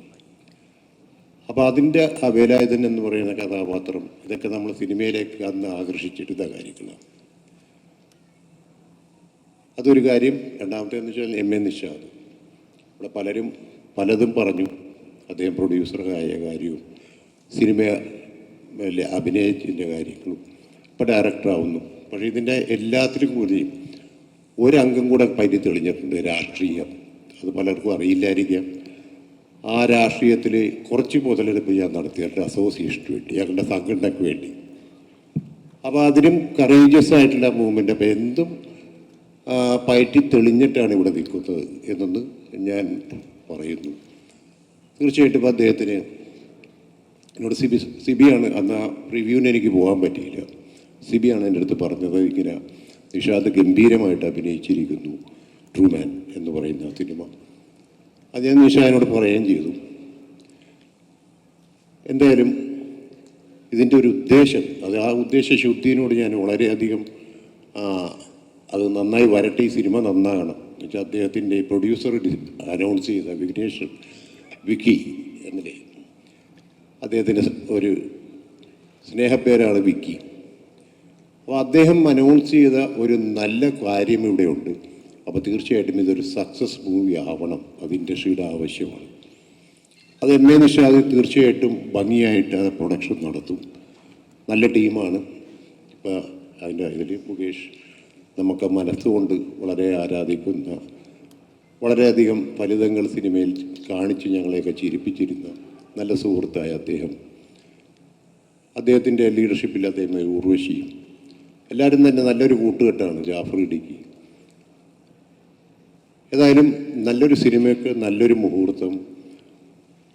അപ്പോൾ അതിൻ്റെ ആ വേലായുധൻ എന്ന് പറയുന്ന കഥാപാത്രം ഇതൊക്കെ നമ്മൾ സിനിമയിലേക്ക് അന്ന് ആകർഷിച്ചിരുന്ന കാര്യങ്ങളാണ്. അതൊരു കാര്യം. രണ്ടാമത്തേന്ന് വെച്ചാൽ എം.എ. നിഷാദ്. ഇവിടെ പലരും പലതും പറഞ്ഞു. അദ്ദേഹം പ്രൊഡ്യൂസറായ കാര്യവും സിനിമയിലെ അഭിനയത്തിൻ്റെ കാര്യങ്ങളും ഇപ്പോൾ ഡയറക്ടറാവുന്നു. പക്ഷേ ഇതിൻ്റെ എല്ലാത്തിലും കൂടി ഒരംഗം കൂടെ പരി തെളിഞ്ഞിട്ടുണ്ട്, രാഷ്ട്രീയം. അത് പലർക്കും അറിയില്ലായിരിക്കാം. ആ രാഷ്ട്രീയത്തിൽ കുറച്ച് മുതലെടുപ്പ് ഞാൻ നടത്തിയിട്ട് അസോസിയേഷന് വേണ്ടി, ഞങ്ങളുടെ സംഘടനയ്ക്ക് വേണ്ടി. അപ്പോൾ അതിനും കറേജിയസ് ആയിട്ടുള്ള മൂവ്മെൻ്റ്. അപ്പോൾ എന്തും പയറ്റി തെളിഞ്ഞിട്ടാണ് ഇവിടെ നിൽക്കുന്നത് എന്നൊന്ന് ഞാൻ പറയുന്നു. തീർച്ചയായിട്ടും അദ്ദേഹത്തിന് എന്നോട് സിബിയാണ് അന്ന് ആ റിവ്യൂവിന് എനിക്ക് പോകാൻ പറ്റിയില്ല. സിബിയാണ് എൻ്റെ അടുത്ത് പറഞ്ഞത്, ഇങ്ങനെ നിഷാദ് ഗംഭീരമായിട്ട് അഭിനയിച്ചിരിക്കുന്നു ട്രൂമാൻ എന്ന് പറയുന്ന സിനിമ. അത് ഞാൻ നിഷാദിനോട് പറയുകയും ചെയ്തു. എന്തായാലും ഇതിൻ്റെ ഒരു ഉദ്ദേശം, അത് ആ ഉദ്ദേശശുദ്ധിയോട് ഞാൻ വളരെയധികം അത് നന്നായി വരട്ടെ, ഈ സിനിമ നന്നാകണം എന്ന് വെച്ചാൽ അദ്ദേഹത്തിൻ്റെ പ്രൊഡ്യൂസർ അനൗൺസ് ചെയ്ത വിഘ്നേഷ് വിക്കി എന്നല്ലേ, അദ്ദേഹത്തിൻ്റെ ഒരു സ്നേഹപ്പേരാണ് വിക്കി. അപ്പോൾ അദ്ദേഹം അനൗൺസ് ചെയ്ത ഒരു നല്ല കാര്യം ഇവിടെയുണ്ട്. അപ്പോൾ തീർച്ചയായിട്ടും ഇതൊരു സക്സസ് മൂവി ആവണം, അത് ഇൻഡസ്ട്രിയുടെ ആവശ്യമാണ്. അത് എം.എ. നിഷാദ് തീർച്ചയായിട്ടും ഭംഗിയായിട്ട് അത് പ്രൊഡക്ഷൻ നടത്തും. നല്ല ടീമാണ്. ഇപ്പോൾ അതിൻ്റെ ഇതിൽ മുകേഷ് നമുക്ക് മനസ്സുകൊണ്ട് വളരെ ആരാധിക്കുന്ന, വളരെയധികം ഫലിതങ്ങൾ സിനിമയിൽ കാണിച്ച് ഞങ്ങളെയൊക്കെ ചിരിപ്പിച്ചിരുന്ന നല്ല സുഹൃത്തായ അദ്ദേഹത്തിൻ്റെ ലീഡർഷിപ്പിൽ അദ്ദേഹം ഉർവശിയും എല്ലാവരും തന്നെ നല്ലൊരു കൂട്ടുകെട്ടാണ്. ജാഫർ ഇടുക്കി. ഏതായാലും നല്ലൊരു സിനിമയ്ക്ക് നല്ലൊരു മുഹൂർത്തം.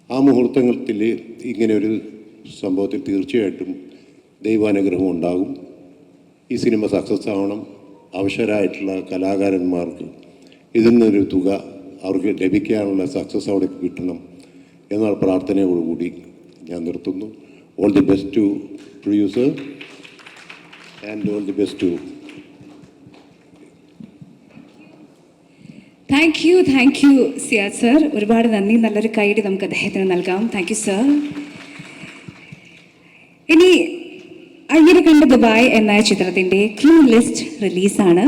ആ മുഹൂർത്തത്തിൽ ഇങ്ങനെ ഒരു സംഭവത്തിൽ തീർച്ചയായിട്ടും ദൈവാനുഗ്രഹം ഉണ്ടാകും. ഈ സിനിമ സക്സസ് ആവണം. അവശരായിട്ടുള്ള കലാകാരന്മാർക്ക് ഇതിൽ നിന്നൊരു തുക അവർക്ക് ലഭിക്കാനുള്ള സക്സസ് അവിടെ കിട്ടണം എന്നുള്ള പ്രാർത്ഥനയോടുകൂടി ഞാൻ നിർത്തുന്നു. All the best to producer and all the best to. Thank you Siyad sir. ഒരുപാട് നന്ദി. നല്ലൊരു കൈയ്യടി നമുക്ക് അദ്ദേഹത്തിന് നൽകാം. Thank you sir. ഇനി അയ്യരെ കണ്ട ദുബായ് എന്ന ചിത്രത്തിൻ്റെ ക്ലീൻ ലിസ്റ്റ് റിലീസാണ്.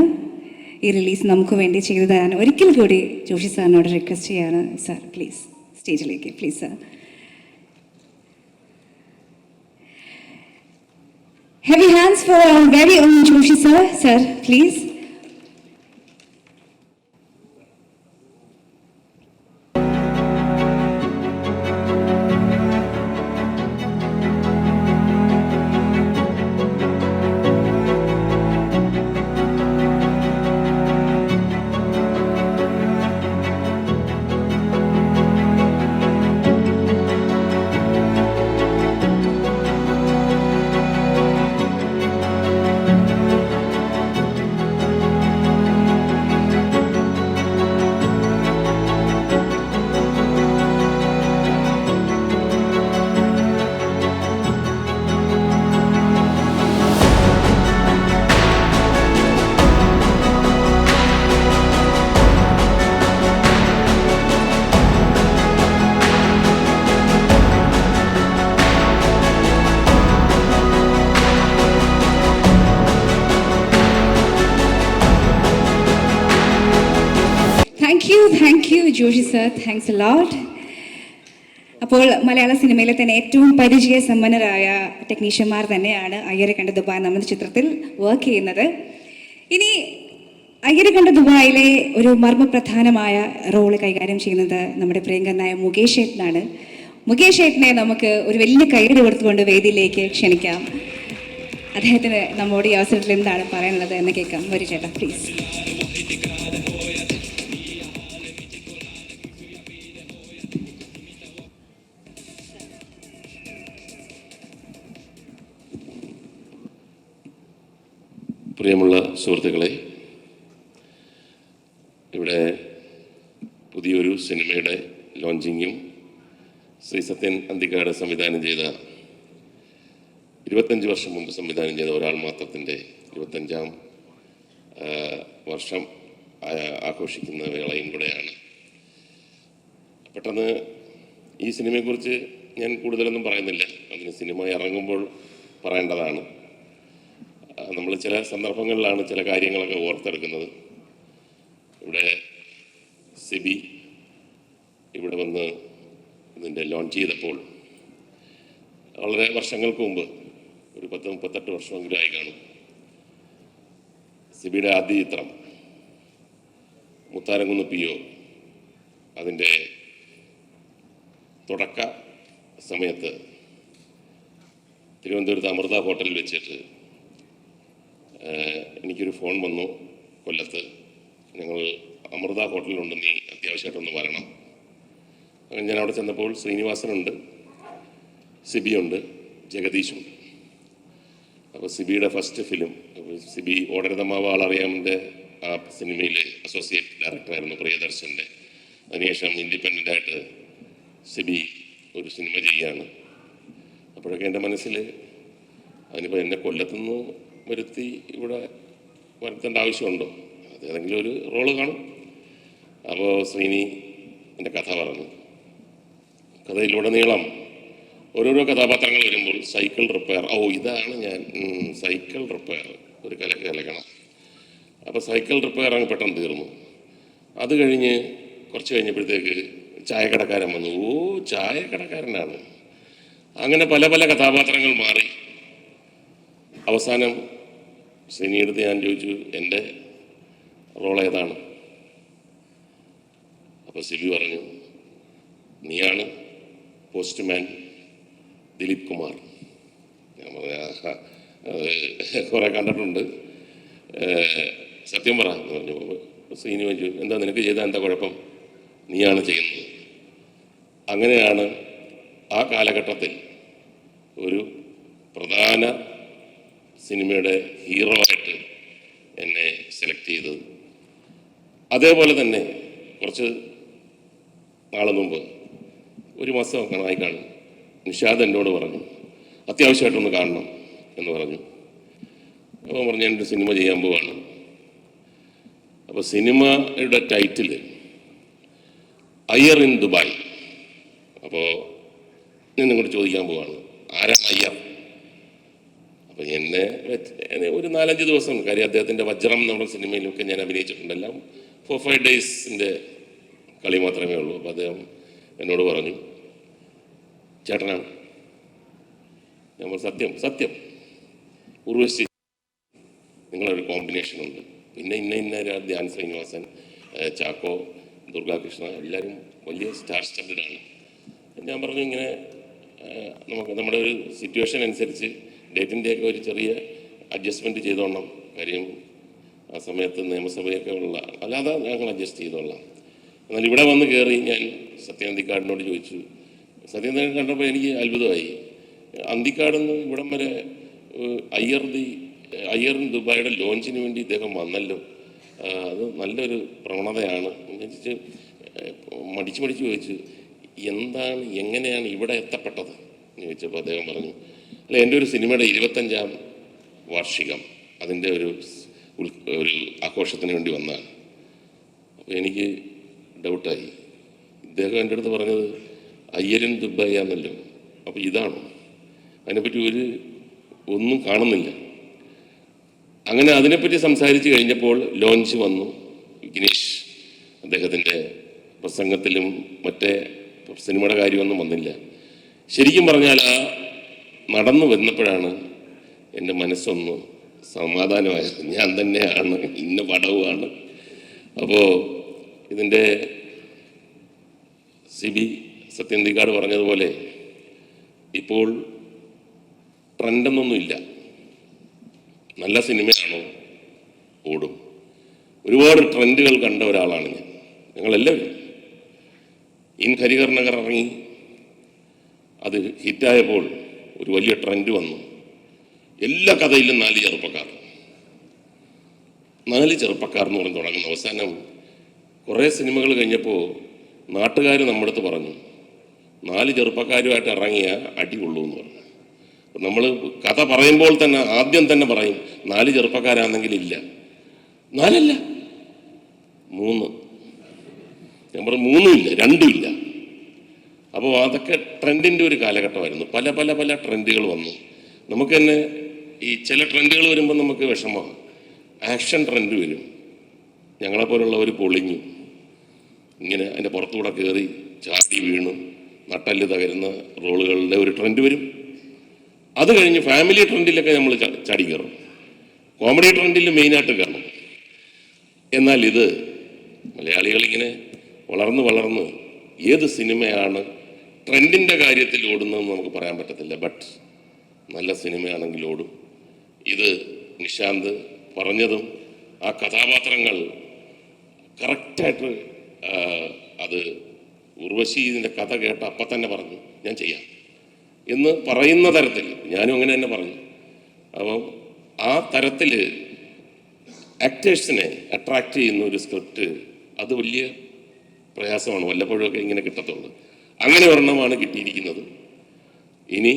ഈ റിലീസ് നമുക്ക് വേണ്ടി ചെയ്തു തരാൻ ഒരിക്കൽ കൂടി ജോഷി സാറിനോട് റിക്വസ്റ്റ് ചെയ്യാണ്. സാർ പ്ലീസ് സ്റ്റേജിലേക്ക്, please sir. Heavy hands for our very own Joshi sir. Sir, please. Thank you, Joshi sir. Thanks a lot. അപ്പോൾ മലയാള സിനിമയിലെ തന്നെ ഏറ്റവും പരിചയസമ്പന്നരായ ടെക്നീഷ്യന്മാർ തന്നെയാണ് അയ്യരെ കണ്ട ദുബായ് നമ്മുടെ ചിത്രത്തിൽ വർക്ക് ചെയ്യുന്നത്. ഇനി അയ്യരെ കണ്ട ദുബായിലെ ഒരു മർമ്മപ്രധാനമായ റോള് കൈകാര്യം ചെയ്യുന്നത് നമ്മുടെ പ്രിയങ്കരനായ മുകേഷ് ഏട്ടനാണ്. മുകേഷ് ഏട്ടനെ നമുക്ക് ഒരു വലിയ കൈയ്യടി കൊടുത്തുകൊണ്ട് വേദിയിലേക്ക് ക്ഷണിക്കാം. അദ്ദേഹത്തിന് നമ്മോട് ഈ അവസരത്തിൽ എന്താണ് പറയാനുള്ളത് എന്ന് കേൾക്കാം. വരൂ ചേട്ടാ, പ്ലീസ്. പ്രിയമുള്ള സുഹൃത്തുക്കളെ, സിനിമയുടെ ലോഞ്ചിങ്ങും ശ്രീ സത്യൻ അന്തിക്കാട് സംവിധാനം ചെയ്ത 25 വർഷം മുമ്പ് സംവിധാനം ചെയ്ത ഒരാൾ മാത്രത്തിൻ്റെ 25ാം വർഷം ആഘോഷിക്കുന്ന വേളയും കൂടെയാണ്. പെട്ടെന്ന് ഈ സിനിമയെക്കുറിച്ച് ഞാൻ കൂടുതലൊന്നും പറയുന്നില്ല, അതിന് സിനിമ ഇറങ്ങുമ്പോൾ പറയേണ്ടതാണ്. നമ്മൾ ചില സന്ദർഭങ്ങളിലാണ് ചില കാര്യങ്ങളൊക്കെ ഓർത്തെടുക്കുന്നത്. ഇവിടെ സിബി ഇവിടെ വന്ന് ഇതിൻ്റെ ലോഞ്ച് ചെയ്തപ്പോൾ വളരെ വർഷങ്ങൾക്ക് മുമ്പ്, ഒരു 10-38 വർഷമെങ്കിലും ആയി കാണും, സിബിയുടെ ആദ്യ ചിത്രം മുത്താരംകുന്ന് പിയോ അതിൻ്റെ തുടക്ക സമയത്ത് തിരുവനന്തപുരത്ത് അമൃത ഹോട്ടലിൽ വെച്ചിട്ട് എനിക്കൊരു ഫോൺ വന്നു. കൊല്ലത്ത് ഞങ്ങൾ അമൃത ഹോട്ടലിലുണ്ട്, നീ അത്യാവശ്യമായിട്ടൊന്ന് വരണം. അങ്ങനെ ഞാൻ അവിടെ ചെന്നപ്പോൾ ശ്രീനിവാസനുണ്ട്, സിബിയുണ്ട്, ജഗദീഷുണ്ട്. അപ്പോൾ സിബിയുടെ ഫസ്റ്റ് ഫിലിം, സിബി ഓടരുതമാവ ആളറിയാമിൻ്റെ ആ സിനിമയിൽ അസോസിയേറ്റ് ഡയറക്ടറായിരുന്നു പ്രിയദർശൻ്റെ. അതിനുശേഷം ഇൻഡിപെൻഡൻ്റായിട്ട് സിബി ഒരു സിനിമ ചെയ്യുകയാണ്. അപ്പോഴൊക്കെ എൻ്റെ മനസ്സിൽ അതിനിപ്പോൾ എന്നെ കൊല്ലത്തുനിന്ന് വരുത്തി ഇവിടെ വരുത്തേണ്ട ആവശ്യമുണ്ടോ, അത് ഏതെങ്കിലും ഒരു റോള് കാണും. അപ്പോൾ ശ്രീനി എൻ്റെ കഥ പറഞ്ഞു. കഥയിലുടനീളം ഓരോരോ കഥാപാത്രങ്ങൾ വരുമ്പോൾ സൈക്കിൾ റിപ്പയർ, ഇതാണ് ഞാൻ, സൈക്കിൾ റിപ്പയർ ഒരു കലക്കണം. അപ്പോൾ സൈക്കിൾ റിപ്പയർ അങ്ങ് പെട്ടെന്ന് തീർന്നു. അത് കഴിഞ്ഞ് കുറച്ച് കഴിഞ്ഞപ്പോഴത്തേക്ക് ചായക്കടക്കാരൻ വന്നു. ചായക്കടക്കാരനാണ്. അങ്ങനെ പല പല കഥാപാത്രങ്ങൾ മാറി. അവസാനം ശ്രീനിയെടുത്ത് ഞാൻ ചോദിച്ചു, എൻ്റെ റോൾ ഏതാണ്? അപ്പോൾ സിബി പറഞ്ഞു, നീയാണ് പോസ്റ്റ്മാൻ ദിലീപ് കുമാർ. ഞാൻ പറഞ്ഞ കുറെ കണ്ടിട്ടുണ്ട്, സത്യം പറ എന്ന് പറഞ്ഞു. ശ്രീനി ചോദിച്ചു, എന്താ നിനക്ക് ചെയ്താൽ എന്താ കുഴപ്പം, നീയാണ് ചെയ്യുന്നത്. അങ്ങനെയാണ് ആ കാലഘട്ടത്തിൽ ഒരു പ്രധാന സിനിമയുടെ ഹീറോ ആയിട്ട് എന്നെ സെലക്ട് ചെയ്തത്. അതേപോലെ തന്നെ കുറച്ച് നാൾ മുമ്പ്, ഒരു മാസം കാണായി കാണും, നിഷാദ് എന്നോട് പറഞ്ഞു അത്യാവശ്യമായിട്ടൊന്ന് കാണണം എന്ന് പറഞ്ഞു. അപ്പോൾ പറഞ്ഞു ഞാനൊരു സിനിമ ചെയ്യാൻ പോവാണ്. അപ്പോൾ സിനിമയുടെ ടൈറ്റിൽ അയ്യർ ഇൻ ദുബായ്. അപ്പോൾ ഞാൻ നിങ്ങളോട് ചോദിക്കാൻ പോവാണ്, ആരാണ് അയ്യർ? അപ്പോൾ എന്നെ ഒരു 4-5 ദിവസം, കാര്യം അദ്ദേഹത്തിൻ്റെ വജ്രം നമ്മുടെ സിനിമയിലൊക്കെ ഞാൻ അഭിനയിച്ചിട്ടുണ്ട്, എല്ലാം 4-5 ഡേയ്സിൻ്റെ കളി മാത്രമേ ഉള്ളൂ. അപ്പോൾ അദ്ദേഹം എന്നോട് പറഞ്ഞു, ചേട്ടനാണ്. നമ്മൾ സത്യം ഉർവശി നിങ്ങളൊരു കോമ്പിനേഷനുണ്ട്, പിന്നെ ഇന്ന ധ്യാൻ ശ്രീനിവാസൻ, ചാക്കോ, ദുർഗാകൃഷ്ണ, എല്ലാവരും വലിയ സ്റ്റാർ സ്റ്റാൻഡേർഡാണ്. ഞാൻ പറഞ്ഞു ഇങ്ങനെ നമുക്ക് നമ്മുടെ ഒരു സിറ്റുവേഷൻ അനുസരിച്ച് ഡേറ്റിൻ്റെയൊക്കെ ഒരു ചെറിയ അഡ്ജസ്റ്റ്മെൻറ്റ് ചെയ്തോളാം, കാര്യം ആ സമയത്ത് നിയമസഭയൊക്കെ ഉള്ള, അല്ലാതെ ഞങ്ങൾ അഡ്ജസ്റ്റ് ചെയ്തോളാം. എന്നാൽ ഇവിടെ വന്ന് കയറി ഞാൻ സത്യൻ അന്തിക്കാടിനോട് ചോദിച്ചു. സത്യൻ കണ്ടപ്പോൾ എനിക്ക് അത്ഭുതമായി. അന്തിക്കാടെന്ന് ഇവിടം വരെ അയ്യർ ദുബായിയുടെ ലോഞ്ചിന് വേണ്ടി ഇദ്ദേഹം വന്നല്ലോ, അത് നല്ലൊരു പ്രവണതയാണ്. മടിച്ച് ചോദിച്ചു, എന്താണ്, എങ്ങനെയാണ് ഇവിടെ എത്തപ്പെട്ടത് എന്ന് ചോദിച്ചപ്പോൾ അദ്ദേഹം പറഞ്ഞു, അല്ല എൻ്റെ ഒരു സിനിമയുടെ 25ാം വാർഷികം, അതിൻ്റെ ഒരു ആഘോഷത്തിന് വേണ്ടി വന്നതാണ്. അപ്പോൾ എനിക്ക് ഡൗട്ടായി. ഇദ്ദേഹം എൻ്റെ അടുത്ത് പറഞ്ഞത് അയ്യരൻ ദുബായ് ആണല്ലോ, അപ്പോൾ ഇതാണോ? അതിനെപ്പറ്റി ഒന്നും കാണുന്നില്ല. അങ്ങനെ അതിനെപ്പറ്റി സംസാരിച്ച് കഴിഞ്ഞപ്പോൾ ലോഞ്ച് വന്നു. വിഘ്നേഷ് അദ്ദേഹത്തിൻ്റെ പ്രസംഗത്തിലും മറ്റേ സിനിമയുടെ കാര്യമൊന്നും വന്നില്ല. ശരിക്കും പറഞ്ഞാൽ ആ നടന്നു വന്നപ്പോഴാണ് എൻ്റെ മനസ്സൊന്ന് സമാധാനമായത്. ഞാൻ തന്നെയാണ്, ഇന്ന പടവുമാണ്. അപ്പോൾ ഇതിൻ്റെ സിബി സത്യന്തിക്കാട് പറഞ്ഞതുപോലെ ഇപ്പോൾ ട്രെൻഡെന്നൊന്നുമില്ല. നല്ല സിനിമയാണോ ഓടും. ഒരുപാട് ട്രെൻഡുകൾ കണ്ട ഒരാളാണ് ഞങ്ങളെല്ലാവരും. ഇൻ ഹരിഹർ നഗർ ഇറങ്ങി, അത് ഹിറ്റായപ്പോൾ ഒരു വലിയ ട്രെൻഡ് വന്നു. എല്ലാ കഥയിലും 4 ചെറുപ്പക്കാർ എന്ന് പറഞ്ഞ് തുടങ്ങുന്നു. അവസാനം കുറേ സിനിമകൾ കഴിഞ്ഞപ്പോൾ നാട്ടുകാർ നമ്മുടെ അടുത്ത് പറഞ്ഞു 4 ചെറുപ്പക്കാരുമായിട്ട് ഇറങ്ങിയ അടി കൊള്ളൂ എന്ന് പറഞ്ഞു. നമ്മൾ കഥ പറയുമ്പോൾ തന്നെ ആദ്യം തന്നെ പറയും 4 ചെറുപ്പക്കാരാണെങ്കിൽ ഇല്ല, 4 അല്ല 3. ഞാൻ പറഞ്ഞു 3 ഇല്ല, 2 ഇല്ല. അപ്പോൾ അതൊക്കെ ട്രെൻഡിൻ്റെ ഒരു കാലഘട്ടമായിരുന്നു. പല പല പല ട്രെൻഡുകൾ വന്നു. നമുക്ക് തന്നെ ഈ ചില ട്രെൻഡുകൾ വരുമ്പോൾ നമുക്ക് വിഷമമാണ്. ആക്ഷൻ ട്രെൻഡ് വരും, ഞങ്ങളെപ്പോലുള്ളവർ പൊളിഞ്ഞു, ഇങ്ങനെ അതിൻ്റെ പുറത്തുകൂടെ കയറി ചാടി വീണു നട്ടല് തകരുന്ന റോളുകളുടെ ഒരു ട്രെൻഡ് വരും. അത് കഴിഞ്ഞ് ഫാമിലി ട്രെൻഡിലൊക്കെ നമ്മൾ ചാടി കയറും, കോമഡി ട്രെൻഡിൽ മെയിനായിട്ട് കയറണം. എന്നാൽ ഇത് മലയാളികൾ ഇങ്ങനെ വളർന്ന് വളർന്ന് ഏത് സിനിമയാണ് ട്രെൻഡിൻ്റെ കാര്യത്തിൽ ഓടുന്നതെന്ന് നമുക്ക് പറയാൻ പറ്റത്തില്ല. ബട്ട് നല്ല സിനിമയാണെങ്കിൽ ഓടും. ഇത് നിശാന്ത് പറഞ്ഞതും ആ കഥാപാത്രങ്ങൾ കറക്റ്റായിട്ട് അത് ഉർവശി ഇതിൻ്റെ കഥ കേട്ട അപ്പം തന്നെ പറഞ്ഞു ഞാൻ ചെയ്യാം എന്ന് പറയുന്ന തരത്തിൽ ഞാനും അങ്ങനെ തന്നെ പറഞ്ഞു. അപ്പം ആ തരത്തിൽ ആക്ടേഴ്സിനെ അട്രാക്റ്റ് ചെയ്യുന്ന ഒരു സ്ക്രിപ്റ്റ് അത് വലിയ പ്രയാസമാണ്, വല്ലപ്പോഴൊക്കെ ഇങ്ങനെ കിട്ടത്തുള്ളൂ. അങ്ങനെ ഒരെണ്ണമാണ് കിട്ടിയിരിക്കുന്നത്. ഇനി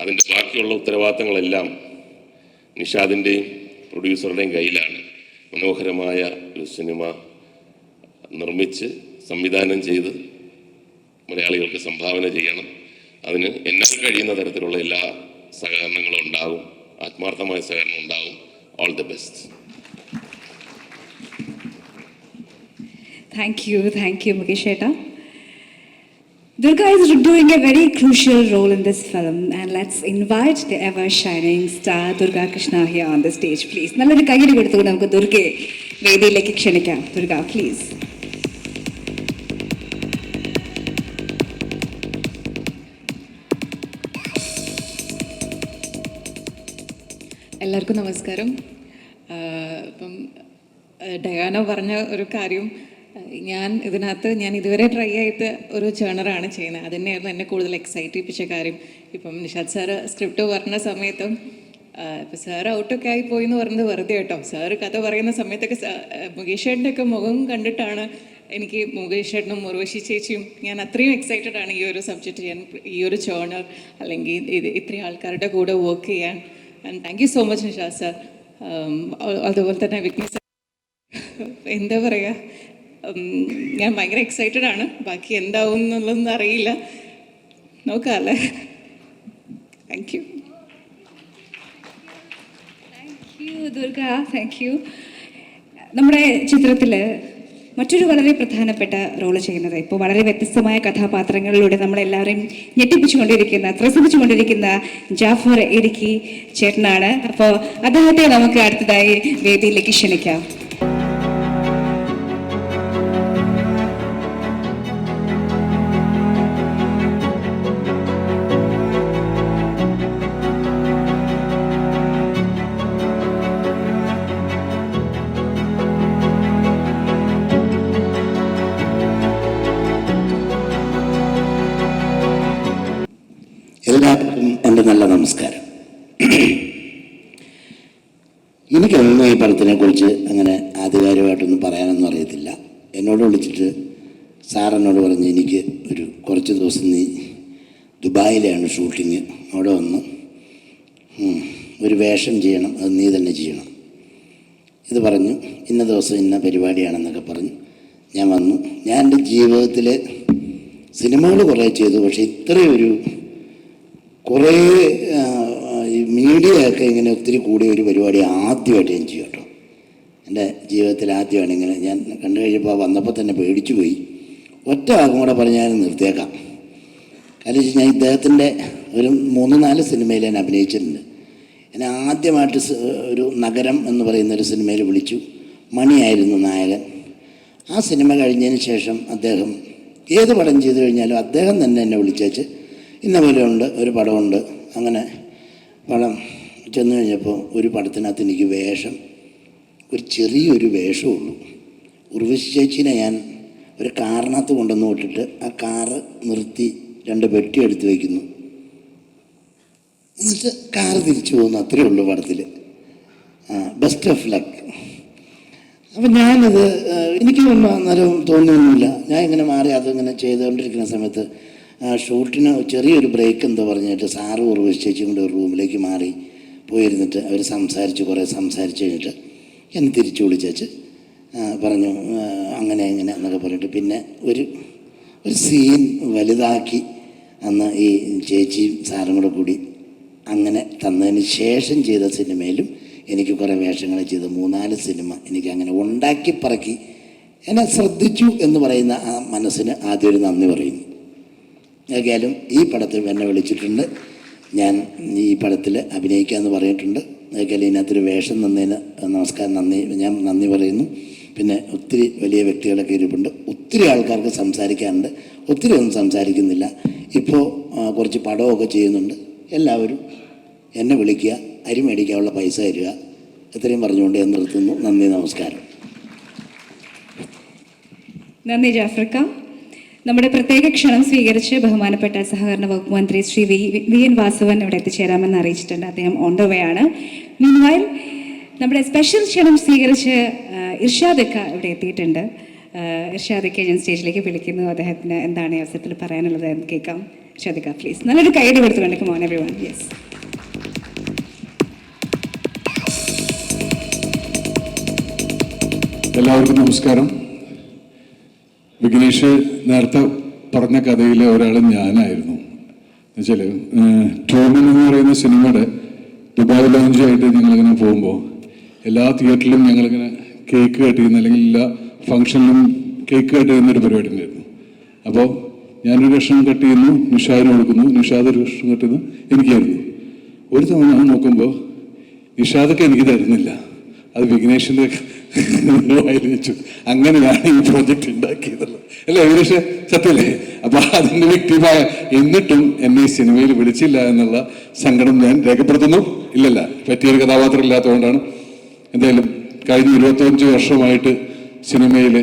അതിൻ്റെ ബാക്കിയുള്ള ഉത്തരവാദിത്തങ്ങളെല്ലാം നിഷാദിൻ്റെയും പ്രൊഡ്യൂസറുടെയും കയ്യിലാണ്. മനോഹരമായ ഒരു സിനിമ നിർമ്മിച്ച് സംവിധാനം ചെയ്ത് മലയാളികൾക്ക് സംഭാവന ചെയ്യണം. അതിന് എന്നാൽ കഴിയുന്ന തരത്തിലുള്ള എല്ലാ സഹകരണങ്ങളും ഉണ്ടാകും, ആത്മാർത്ഥമായ സഹകരണം ഉണ്ടാകും. All the best. Thank you, Mukesh Etta. Durga is doing a very crucial role in this film, and let's invite the ever-shining star Durga Krishna here on the stage, please. നല്ലൊരു കൈയ്യടി കൊടുത്തുകൊണ്ട് നമുക്ക് ദുർഗയെ വേദിയിലേക്ക് ക്ഷണിക്കാം. ദുർഗ, പ്ലീസ്. എല്ലാവർക്കും നമസ്കാരം. ഇപ്പം Diana പറഞ്ഞ ഒരു കാര്യം, ഞാൻ ഇതുവരെ ട്രൈ ചെയ്ത ഒരു ജേണറാണ് ചെയ്യുന്നത്. അത് തന്നെയായിരുന്നു എന്നെ കൂടുതൽ എക്സൈറ്റ് ചെയ്യിപ്പിച്ച കാര്യം. ഇപ്പം നിഷാദ് സാറ് സ്ക്രിപ്റ്റ് പറഞ്ഞ സമയത്തും ഇപ്പം സാർ ഔട്ടൊക്കെ ആയി പോയി എന്ന് പറഞ്ഞത് വെറുതെ കേട്ടോ. സാറ് കഥ പറയുന്ന സമയത്തൊക്കെ മുകേഷ് ചേട്ടൻ്റെ ഒക്കെ മുഖം കണ്ടിട്ടാണ് എനിക്ക് മുകേഷ് ചേട്ടനും ഉർവശി ചേച്ചിയും ഞാൻ അത്രയും എക്സൈറ്റഡ് ആണ് ഈ ഒരു സബ്ജക്റ്റ് ചെയ്യാൻ, ഈ ഒരു ജേണർ അല്ലെങ്കിൽ ഇത്രയും ആൾക്കാരുടെ കൂടെ വർക്ക് ചെയ്യാൻ. And thank you so much Nishad sir. അതുപോലെ തന്നെ വിഘ്നേഷ്, എന്താ പറയുക, ഞാൻ ഭയങ്കര എക്സൈറ്റഡ് ആണ്. ബാക്കി എന്താവും എന്നുള്ളതൊന്നും അറിയില്ല, നോക്കാമല്ലേ. Thank you. Durga, thank you. നമ്മുടെ ചിത്രത്തിൽ മറ്റൊരു വളരെ പ്രധാനപ്പെട്ട റോള് ചെയ്യുന്നത്, ഇപ്പോൾ വളരെ വ്യത്യസ്തമായ കഥാപാത്രങ്ങളിലൂടെ നമ്മളെല്ലാവരെയും ഞെട്ടിപ്പിച്ചുകൊണ്ടിരിക്കുന്ന, ത്രസിപ്പിച്ചുകൊണ്ടിരിക്കുന്ന ജാഫർ ഇടുക്കി ചേട്ടനാണ്. അപ്പോൾ അദ്ദേഹത്തെ നമുക്ക് അടുത്തതായി വേദിയിലേക്ക് ക്ഷണിക്കാം. എല്ലാവർക്കും എൻ്റെ നല്ല നമസ്കാരം. എനിക്കൊന്നും ഈ പടത്തിനെ കുറിച്ച് അങ്ങനെ ആധികാരികമായിട്ടൊന്നും പറയാനൊന്നും അറിയത്തില്ല. എന്നോട് വിളിച്ചിട്ട് സാറെന്നോട് പറഞ്ഞ് എനിക്ക് കുറച്ച് ദിവസം നീ ദുബായിലാണ് ഷൂട്ടിങ്, അവിടെ വന്ന് ഒരു വേഷം ചെയ്യണം, അത് നീ തന്നെ ചെയ്യണം. ഇത് പറഞ്ഞു, ഇന്ന ദിവസം ഇന്ന പരിപാടിയാണെന്നൊക്കെ പറഞ്ഞു ഞാൻ വന്നു. ഞാൻ എൻ്റെ ജീവിതത്തിൽ സിനിമകൾ കുറേ ചെയ്തു, പക്ഷേ ഇത്രയൊരു കുറേ ഈ മീഡിയയൊക്കെ ഇങ്ങനെ ഒത്തിരി കൂടിയ ഒരു പരിപാടി ആദ്യമായിട്ട് ഞാൻ ചെയ്യും കേട്ടോ. എൻ്റെ ജീവിതത്തിൽ ആദ്യമാണ് ഇങ്ങനെ. ഞാൻ കണ്ടു കഴിഞ്ഞപ്പോൾ വന്നപ്പോൾ തന്നെ പേടിച്ചു പോയി. ഒറ്റ വാക്കും കൂടെ പറഞ്ഞ് ഞാൻ നിർത്തിയേക്കാം. കാരണം ഞാൻ ഇദ്ദേഹത്തിൻ്റെ ഒരു 3-4 സിനിമയിൽ ഞാൻ അഭിനയിച്ചിട്ടുണ്ട്. എന്നെ ആദ്യമായിട്ട് ഒരു നഗരം എന്ന് പറയുന്നൊരു സിനിമയിൽ വിളിച്ചു. മണിയായിരുന്നു നായകൻ. ആ സിനിമ കഴിഞ്ഞതിന് ശേഷം അദ്ദേഹം ഏത് പടം ചെയ്തു കഴിഞ്ഞാലും അദ്ദേഹം തന്നെ എന്നെ വിളിച്ചേച്ച് ഇന്ന പോലെ ഉണ്ട്, ഒരു പടമുണ്ട്. അങ്ങനെ പടം ചെന്ന് കഴിഞ്ഞപ്പോൾ ഒരു പടത്തിനകത്ത് എനിക്ക് ഒരു ചെറിയൊരു വേഷമുള്ളൂ. ഉർവശി ചേച്ചീനെ ഞാൻ ഒരു കാറിനകത്ത് കൊണ്ടുവന്ന് വിട്ടിട്ട് ആ കാറ് നിർത്തി 2 പെട്ടി എടുത്ത് വയ്ക്കുന്നു, എന്നിട്ട് കാറ് തിരിച്ചു പോകുന്നു. അത്രയേ ഉള്ളൂ പടത്തിൽ. Best of luck. അപ്പം ഞാനത് എനിക്കൊന്നും അന്നേരം തോന്നിയൊന്നുമില്ല. ഞാൻ ഇങ്ങനെ മാറി അതിങ്ങനെ ചെയ്തുകൊണ്ടിരിക്കുന്ന സമയത്ത് ഷൂട്ടിന് ചെറിയൊരു ബ്രേക്ക് എന്തോ പറഞ്ഞിട്ട് സാറ് ഉറവിച്ചേച്ചും കൊണ്ട് ഒരു റൂമിലേക്ക് മാറി പോയിരുന്നിട്ട് അവർ കുറേ സംസാരിച്ച് കഴിഞ്ഞിട്ട് എന്നെ തിരിച്ചു വിളിച്ചേച്ച് പറഞ്ഞു അങ്ങനെ ഇങ്ങനെ എന്നൊക്കെ പറഞ്ഞിട്ട് പിന്നെ ഒരു സീൻ വലുതാക്കി അന്ന് ഈ ചേച്ചിയും സാറും കൂടെ കൂടി അങ്ങനെ തന്നതിന് ശേഷം ചെയ്ത സിനിമയിലും എനിക്ക് കുറേ വേഷങ്ങൾ ചെയ്ത് 3-4 സിനിമ എനിക്ക് അങ്ങനെ ഉണ്ടാക്കി പറക്കി എന്നെ ശ്രദ്ധിച്ചു എന്ന് പറയുന്ന ആ മനസ്സിന് ആദ്യം ഒരു നന്ദി പറയുന്നു. ഏതായാലും ഈ പടത്തിൽ എന്നെ വിളിച്ചിട്ടുണ്ട്. ഞാൻ ഈ പടത്തിൽ അഭിനയിക്കാമെന്ന് പറഞ്ഞിട്ടുണ്ട്. ഏതായാലും ഇതിനകത്തൊരു വേഷം തന്നതിന് ഞാൻ നന്ദി പറയുന്നു. പിന്നെ ഒത്തിരി വലിയ വ്യക്തികളൊക്കെ ഇരിപ്പുണ്ട്, ഒത്തിരി ആൾക്കാർക്ക് സംസാരിക്കാനുണ്ട്, ഒത്തിരി ഒന്നും സംസാരിക്കുന്നില്ല. ഇപ്പോൾ കുറച്ച് പടമൊക്കെ ചെയ്യുന്നുണ്ട്. എല്ലാവരും എന്നെ വിളിക്കുക, അരി മേടിക്കാനുള്ള പൈസ തരിക, ഇത്രയും പറഞ്ഞുകൊണ്ട് ഞാൻ നിർത്തുന്നു. നന്ദി, നമസ്കാരം. നന്ദി ജാഫ്രിക്ക. നമ്മുടെ പ്രത്യേക ക്ഷണം സ്വീകരിച്ച് ബഹുമാനപ്പെട്ട സഹകരണ വകുപ്പ് മന്ത്രി ശ്രീ വി എൻ വാസവൻ ഇവിടെ എത്തിച്ചേരാമെന്ന് അറിയിച്ചിട്ടുണ്ട്. അദ്ദേഹം ഓൺ ദ വേ ആണ്. മീൻവൈൽ നമ്മുടെ സ്പെഷ്യൽ ക്ഷണം സ്വീകരിച്ച് ഇർഷാദക്ക ഇവിടെ എത്തിയിട്ടുണ്ട്. ഇർഷാദക്ക ഞാൻ സ്റ്റേജിലേക്ക് വിളിക്കുന്നു. അദ്ദേഹത്തിന് എന്താണ് ഈ അവസരത്തിൽ പറയാനുള്ളത് എന്ന് കേൾക്കാം. ഇർഷാദക്ക പ്ലീസ്. നല്ലൊരു കൈയ്യടി കൊടുത്തുകൊണ്ട് മോൻ എവരിവൺ. യെസ്. എല്ലാവർക്കും നമസ്കാരം. വിഘ്നേഷ് നേരത്തെ പറഞ്ഞ കഥയിലെ ഒരാൾ ഞാനായിരുന്നു. എന്നുവെച്ചാൽ ട്രൂമൻ എന്ന് പറയുന്ന സിനിമയുടെ ദുബായ് ലോഞ്ചായിട്ട് ഞങ്ങളിങ്ങനെ പോകുമ്പോൾ എല്ലാ തിയേറ്ററിലും ഞങ്ങളിങ്ങനെ കേക്ക് കട്ട് ചെയ്യുന്ന, അല്ലെങ്കിൽ എല്ലാ ഫംഗ്ഷനിലും കേക്ക് കട്ട് ചെയ്യുന്നൊരു പരിപാടി ഉണ്ടായിരുന്നു. അപ്പോൾ ഞാനൊരു കഷ്ണം കട്ട് ചെയ്യുന്നു, നിഷാദിന് കൊടുക്കുന്നു, നിഷാദ് ഒരു കഷ്ണം കട്ട് ചെയ്യുന്നു, എനിക്കായിരുന്നു. ഒരു തവണ ഞാൻ നോക്കുമ്പോൾ നിഷാദൊക്കെ എനിക്ക് തരുന്നില്ല, അത് വിഘ്നേഷിൻ്റെ വായിൽ വെച്ചു. അങ്ങനെയാണ് ഈ പ്രോജക്റ്റ് ഉണ്ടാക്കിയതല്ല അല്ലേ വിഘ്നേഷ്? സത്യല്ലേ? അപ്പൊ അതിന്റെ വ്യക്തിമായ എന്നിട്ടും എന്നെ ഈ സിനിമയിൽ വിളിച്ചില്ല എന്നുള്ള സങ്കടം ഞാൻ രേഖപ്പെടുത്തുന്നു. ഇല്ലല്ല, പറ്റിയൊരു കഥാപാത്രം ഇല്ലാത്തതുകൊണ്ടാണ്. എന്തായാലും കഴിഞ്ഞ 25 വർഷമായിട്ട് സിനിമയിൽ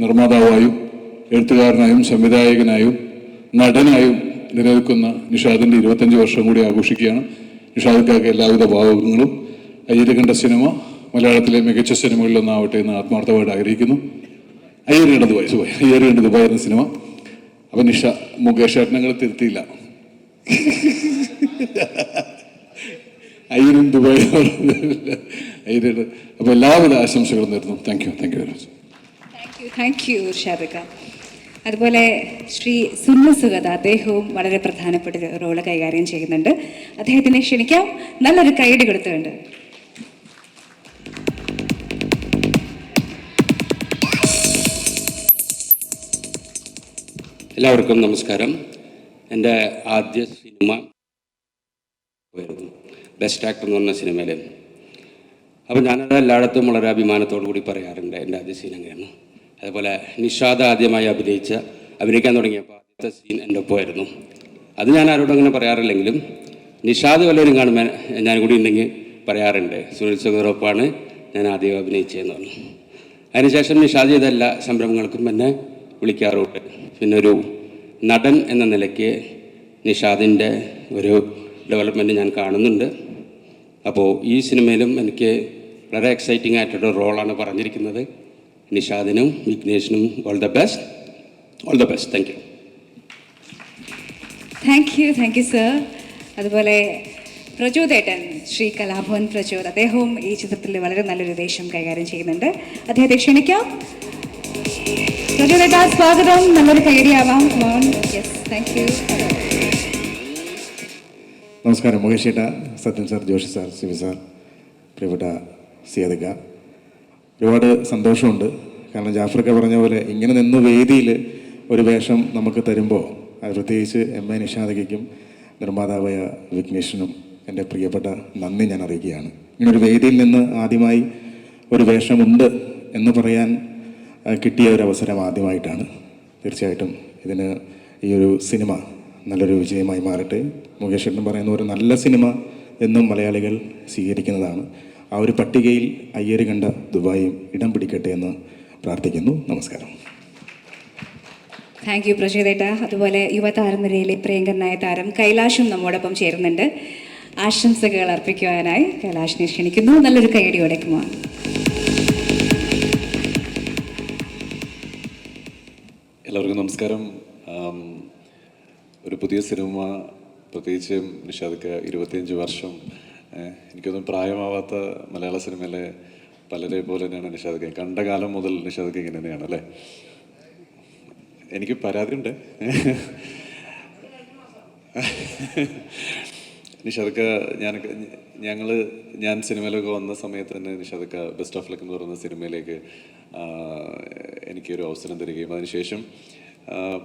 നിർമ്മാതാവായും എഴുത്തുകാരനായും സംവിധായകനായും നടനായും നിലനിൽക്കുന്ന നിഷാദിൻ്റെ 25 വർഷം കൂടി ആഘോഷിക്കുകയാണ്. നിഷാദിക്കാർക്ക് എല്ലാവിധ ഭാവങ്ങളും. അയ്യര് കണ്ട സിനിമ മലയാളത്തിലെ മികച്ച സിനിമകളിലൊന്നാവട്ടെ എന്ന് ആത്മാർത്ഥമായിട്ട് ആഗ്രഹിക്കുന്നു. അയ്യര് കണ്ട ദുബായ് എന്ന സിനിമ. അപ്പം മുകേഷ് ഏട്ടനങ്ങൾ തിരുത്തിയില്ല, അയ്യരും ദുബായ് അയ്യര്. അപ്പോൾ എല്ലാവിധ ആശംസകളും നേരുന്നു. Thank you very much. Thank you Shabika. അതുപോലെ ശ്രീ സുന്ന സുഗത, അദ്ദേഹവും വളരെ പ്രധാനപ്പെട്ട ഒരു റോള് കൈകാര്യം ചെയ്യുന്നുണ്ട്. അദ്ദേഹത്തിനെ ക്ഷണിക്കാം. നല്ലൊരു കൈയ്യടി കൊടുത്തുകൊണ്ട്. എല്ലാവർക്കും നമസ്കാരം. എൻ്റെ ആദ്യ സിനിമ ആയിരുന്നു ബെസ്റ്റ് ആക്ടർ എന്ന് പറഞ്ഞ സിനിമയിൽ. അപ്പോൾ ഞാനത് എല്ലായിടത്തും വളരെ അഭിമാനത്തോടു കൂടി പറയാറുണ്ട് എൻ്റെ ആദ്യ സീൻ എങ്ങനെയാണ്. അതുപോലെ നിഷാദ് ആദ്യമായി അഭിനയിക്കാൻ തുടങ്ങിയപ്പോൾ ആദ്യത്തെ സീൻ എൻ്റെ ഒപ്പമായിരുന്നു. അത് ഞാൻ ആരോടും അങ്ങനെ പറയാറില്ലെങ്കിലും നിഷാദ് വല്ലവരും കാണുമ്പോൾ ഞാൻ കൂടി ഉണ്ടെങ്കിൽ പറയാറുണ്ട്, സുനിൽ സുഗതോടൊപ്പമാണ് ഞാൻ ആദ്യം അഭിനയിച്ചതെന്ന് പറഞ്ഞു. അതിനുശേഷം നിഷാദ് ചെയ്ത എല്ലാ സംരംഭങ്ങൾക്കും എന്നെ വിളിക്കാറുണ്ട്. പിന്നെ ഒരു നടൻ എന്ന നിലയ്ക്ക് നിഷാദിൻ്റെ ഒരു ഡെവലപ്മെൻറ്റ് ഞാൻ കാണുന്നുണ്ട്. അപ്പോൾ ഈ സിനിമയിലും എനിക്ക് വളരെ എക്സൈറ്റിംഗ് ആയിട്ടൊരു റോളാണ് പറഞ്ഞിരിക്കുന്നത്. നിഷാദിനും വിഘ്നേഷിനും all the best. Thank you sir. അതുപോലെ പ്രചോദേട്ടൻ, ശ്രീ കലാഭവൻ പ്രചോദ്, അദ്ദേഹവും ഈ ചിത്രത്തിൽ വളരെ നല്ലൊരു വേഷം കൈകാര്യം ചെയ്യുന്നുണ്ട്. അദ്ദേഹത്തെ ക്ഷണിക്കാം. പ്രചോദേട്ട സ്വാഗതം. നല്ലൊരു കൈയടിയാവാം. Yes, thank you. നമസ്കാരം മുകേഷ് ചേട്ടാ, Sathyan sir, Joshy sir, Shiva sir, പ്രിയപ്പെട്ട സിയദക്ക, ഒരുപാട് സന്തോഷമുണ്ട്. കാരണം ജാഫ്രിക്ക പറഞ്ഞ പോലെ ഇങ്ങനെ നിന്ന് വേദിയിൽ ഒരു വേഷം നമുക്ക് തരുമ്പോൾ അത് പ്രത്യേകിച്ച് എം.എ. നിഷാദയ്ക്കും നിർമ്മാതാവായ വിഘ്നേഷിനും എൻ്റെ പ്രിയപ്പെട്ട നന്ദി ഞാൻ അറിയിക്കുകയാണ്. ഇങ്ങനൊരു വേദിയിൽ നിന്ന് ആദ്യമായി ഒരു വേഷമുണ്ട് എന്ന് പറയാൻ കിട്ടിയ ഒരു അവസരം ആദ്യമായിട്ടാണ്. തീർച്ചയായിട്ടും ഇതിന് ഈ ഒരു സിനിമ നല്ലൊരു വിജയമായി മാറട്ടെ. മുകേഷ് ചേട്ടൻ പറയുന്ന ഒരു നല്ല സിനിമ എന്നും മലയാളികൾ സ്വീകരിക്കുന്നതാണ്. ആ ഒരു പട്ടികയിൽ അയ്യര് കണ്ട ദുബായും ഇടം പിടിക്കട്ടെ എന്ന് പ്രാർത്ഥിക്കുന്നു. നമസ്കാരം. താങ്ക് യു പ്രചോദേട്ട. അതുപോലെ യുവതാരനിരയിലെ പ്രിയങ്കരനായ താരം കൈലാഷും നമ്മോടൊപ്പം ചേരുന്നുണ്ട്. ആശംസകൾ അർപ്പിക്കുവാനായി കൈലാഷിനെ ക്ഷണിക്കുന്നു. നല്ലൊരു കൈയടിയോടെ കുമാർ. എല്ലാവർക്കും നമസ്കാരം. ഒരു പുതിയ സിനിമ, പ്രത്യേകിച്ച് നിഷാദൊക്കെ 25 വർഷം, എനിക്കൊന്നും പ്രായമാവാത്ത മലയാള സിനിമയിലെ പലരെ പോലെ തന്നെയാണ് നിഷാദൊക്കെ. കണ്ട കാലം മുതൽ നിഷാദൊക്കെ ഇങ്ങനെ തന്നെയാണ് അല്ലേ? എനിക്ക് പരാതിയുണ്ട്. നിഷാദൊക്കെ ഞാൻ സിനിമയിലൊക്കെ വന്ന സമയത്ത് തന്നെ നിഷാദൊക്കെ ബെസ്റ്റ് ഓഫ് ലക്ക് എന്ന് പറയുന്ന സിനിമയിലേക്ക് എനിക്കൊരു അവസരം തരികയും അതിനുശേഷം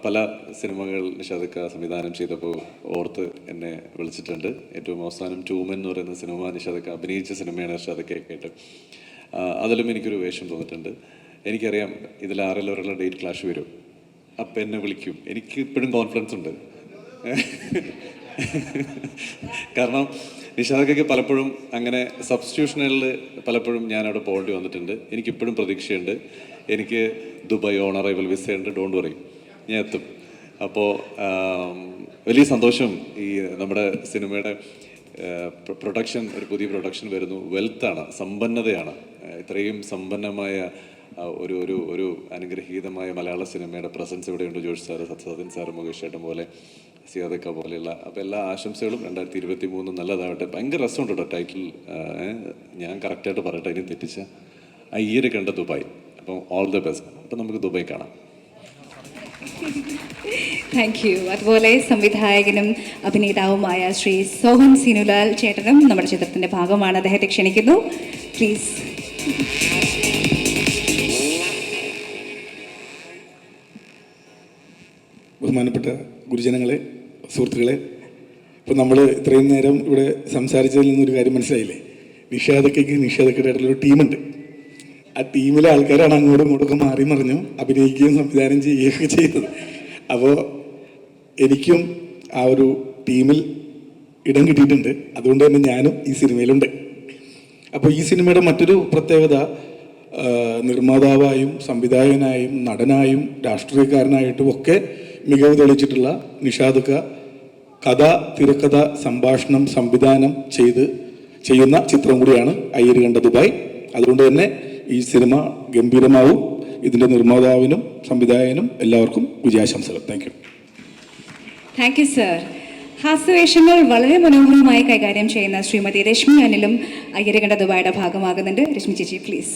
പല സിനിമകൾ നിഷാദൊക്കെ സംവിധാനം ചെയ്തപ്പോൾ ഓർത്ത് എന്നെ വിളിച്ചിട്ടുണ്ട്. ഏറ്റവും അവസാനം ട്യൂമൻ എന്ന് പറയുന്ന സിനിമ നിഷാദൊക്കെ അഭിനയിച്ച സിനിമയാണ്. നിഷാദൊക്കെ കേട്ട് അതിലും എനിക്കൊരു വേഷം തോന്നിയിട്ടുണ്ട്. എനിക്കറിയാം ഇതിൽ ആരെല്ലാം ഡേറ്റ് ക്ലാഷ് വരും, അപ്പം എന്നെ വിളിക്കും. എനിക്ക് ഇപ്പോഴും കോൺഫിഡൻസ് ഉണ്ട്. കാരണം നിഷാദൊക്കെ പലപ്പോഴും അങ്ങനെ സബ്സ്റ്റിറ്റ്യൂഷനുകളിൽ പലപ്പോഴും ഞാനവിടെ പോകേണ്ടി വന്നിട്ടുണ്ട്. എനിക്കിപ്പോഴും പ്രതീക്ഷയുണ്ട്. എനിക്ക് ദുബായ് ഓൺ അറൈവൽ വിസയുണ്ട്, ഡോണ്ട് വറി, ഞാൻ എത്തും. അപ്പോൾ വലിയ സന്തോഷം. ഈ നമ്മുടെ സിനിമയുടെ പ്രൊഡക്ഷൻ, ഒരു പുതിയ പ്രൊഡക്ഷൻ വരുന്നു. വെൽത്താണ്, സമ്പന്നതയാണ്. ഇത്രയും സമ്പന്നമായ ഒരു ഒരു ഒരു അനുഗ്രഹീതമായ മലയാള സിനിമയുടെ പ്രസൻസ് ഇവിടെയുണ്ട്. ജോഷി സാറ്, സത്യൻ സാറ്, മുകേഷ് ചേട്ടൻ പോലെ, സിയാദക്ക പോലെയുള്ള. അപ്പോൾ എല്ലാ ആശംസകളും. 2023 നല്ലതാവട്ടെ. ഭയങ്കര രസമുണ്ട് കേട്ടോ ടൈറ്റിൽ. ഞാൻ കറക്റ്റായിട്ട് പറയട്ടെ, ഇനി തെറ്റിച്ച അയ്യര് കണ്ട ദുബായ്. അപ്പം ഓൾ ദ ബെസ്റ്റ്. അപ്പം നമുക്ക് ദുബായ് കാണാം. Thank you. അതുപോലെ സംവിധായകനും അഭിനേതാവുമായ ശ്രീ സോഹൻ സീനുലാൽ ചേട്ടനും നമ്മുടെ ചിത്രത്തിൻ്റെ ഭാഗമാണ്. അദ്ദേഹത്തെ ക്ഷണിക്കുന്നു, പ്ലീസ്. ബഹുമാനപ്പെട്ട ഗുരുജനങ്ങളെ, സുഹൃത്തുക്കളെ, ഇപ്പോൾ നമ്മൾ ഇത്രയും നേരം ഇവിടെ സംസാരിച്ചതിൽ നിന്നൊരു കാര്യം മനസ്സിലായില്ലേ? നിഷാദക്കയുടെ ആയിട്ടുള്ളൊരു ടീമുണ്ട്. ആ ടീമിലെ ആൾക്കാരാണ് അങ്ങോട്ടും ഇങ്ങോട്ടൊക്കെ മാറി മറിഞ്ഞു അഭിനയിക്കുകയും സംവിധാനം ചെയ്യുകയൊക്കെ ചെയ്തത്. അപ്പോൾ എനിക്കും ആ ഒരു ടീമിൽ ഇടം കിട്ടിയിട്ടുണ്ട്. അതുകൊണ്ട് തന്നെ ഞാനും ഈ സിനിമയിലുണ്ട്. അപ്പോൾ ഈ സിനിമയുടെ മറ്റൊരു പ്രത്യേകത, നിർമ്മാതാവായും സംവിധായകനായും നടനായും രാഷ്ട്രീയക്കാരനായിട്ടും ഒക്കെ മികവ് തെളിയിച്ചിട്ടുള്ള നിഷാദക്ക കഥ, തിരക്കഥ, സംഭാഷണം, സംവിധാനം ചെയ്യുന്ന ചിത്രം കൂടിയാണ് അയ്യര് കണ്ട ദുബായ്. അതുകൊണ്ട് തന്നെ ഈ സിനിമ ഗംഭീരമാവും. ഇതിൻ്റെ നിർമ്മാതാവിനും സംവിധായകനും എല്ലാവർക്കും വിജയാശംസകൾ. Thank you. Thank you sir. ഹാസ്യവേഷങ്ങൾ വളരെ മനോഹരമായി കൈകാര്യം ചെയ്യുന്ന ശ്രീമതി രശ്മി അനിലും അയ്യര് കണ്ട ദുബായുടെ ഭാഗമാകുന്നുണ്ട്. രശ്മി ചേച്ചി, പ്ലീസ്.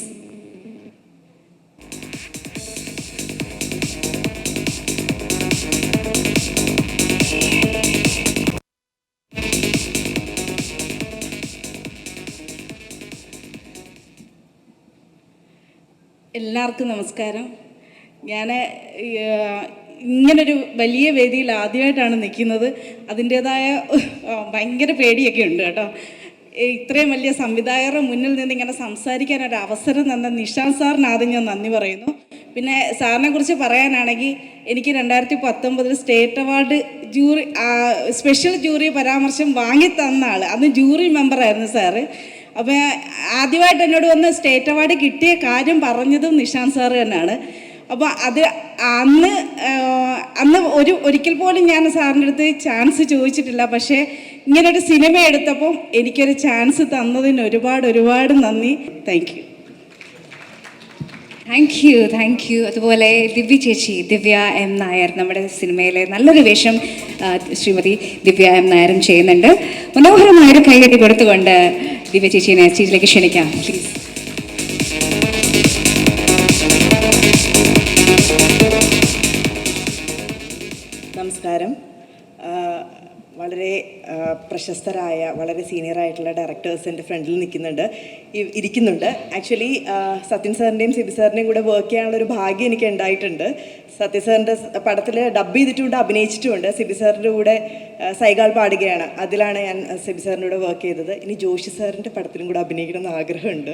എല്ലാവർക്കും നമസ്കാരം. ഞാൻ ഇങ്ങനൊരു വലിയ വേദിയിൽ ആദ്യമായിട്ടാണ് നിൽക്കുന്നത്. അതിൻ്റേതായ ഭയങ്കര പേടിയൊക്കെ ഉണ്ട് കേട്ടോ. ഇത്രയും വലിയ സംവിധായകരുടെ മുന്നിൽ നിന്ന് ഇങ്ങനെ സംസാരിക്കാനൊരു അവസരം തന്ന നിഷാദ് സാറിന് ആദ്യം ഞാൻ നന്ദി പറയുന്നു. പിന്നെ സാറിനെ കുറിച്ച് പറയാനാണെങ്കിൽ എനിക്ക് 2019 സ്റ്റേറ്റ് അവാർഡ് സ്പെഷ്യൽ ജൂറി പരാമർശം വാങ്ങിത്തന്ന ആൾ, അന്ന് ജൂറി മെമ്പറായിരുന്നു സാറ്. അപ്പോൾ ആദ്യമായിട്ട് എന്നോട് വന്ന് സ്റ്റേറ്റ് അവാർഡ് കിട്ടിയ കാര്യം പറഞ്ഞതും നിഷാന്ത് സാറ് തന്നെയാണ്. അപ്പോൾ അത് അന്ന് ഒരിക്കൽ പോലും ഞാൻ സാറിൻ്റെ അടുത്ത് ചാൻസ് ചോദിച്ചിട്ടില്ല. പക്ഷേ ഇങ്ങനൊരു സിനിമ എടുത്തപ്പോൾ എനിക്കൊരു ചാൻസ് തന്നതിന് ഒരുപാട് നന്ദി. Thank you. Thank U. അതുപോലെ ദിവ്യ ചേച്ചി, ദിവ്യ എം നായർ, നമ്മുടെ സിനിമയിലെ നല്ലൊരു വേഷം ശ്രീമതി ദിവ്യ എം നായരും ചെയ്യുന്നുണ്ട്. മനോഹരമായൊരു കൈയടി കൊടുത്തുകൊണ്ട് ദിവ്യ ചേച്ചിയെ സ്റ്റേജിലേക്ക് ക്ഷണിക്കാം, പ്ലീസ്. നമസ്കാരം. വളരെ പ്രശസ്തരായ, വളരെ സീനിയറായിട്ടുള്ള ഡയറക്ടേഴ്സ് എൻ്റെ ഫ്രണ്ടിൽ ഇരിക്കുന്നുണ്ട്. ആക്ച്വലി സത്യൻ സാറിൻ്റെയും സിബി സാറിൻ്റെയും കൂടെ വർക്ക് ചെയ്യാനുള്ളൊരു ഭാഗ്യം എനിക്ക് ഉണ്ടായിട്ടുണ്ട്. സത്യ സാറിൻ്റെ പടത്തിൽ ഡബ് ചെയ്തിട്ടുണ്ട്, അഭിനയിച്ചിട്ടുമുണ്ട്. സിബി സാറിൻ്റെ കൂടെ സൈഗാൾ പാടുകയാണ്, അതിലാണ് ഞാൻ സിബി സാറിൻ്റെ കൂടെ വർക്ക് ചെയ്തത്. ഇനി ജോഷി സാറിൻ്റെ പടത്തിലും കൂടെ അഭിനയിക്കണമെന്ന് ആഗ്രഹമുണ്ട്.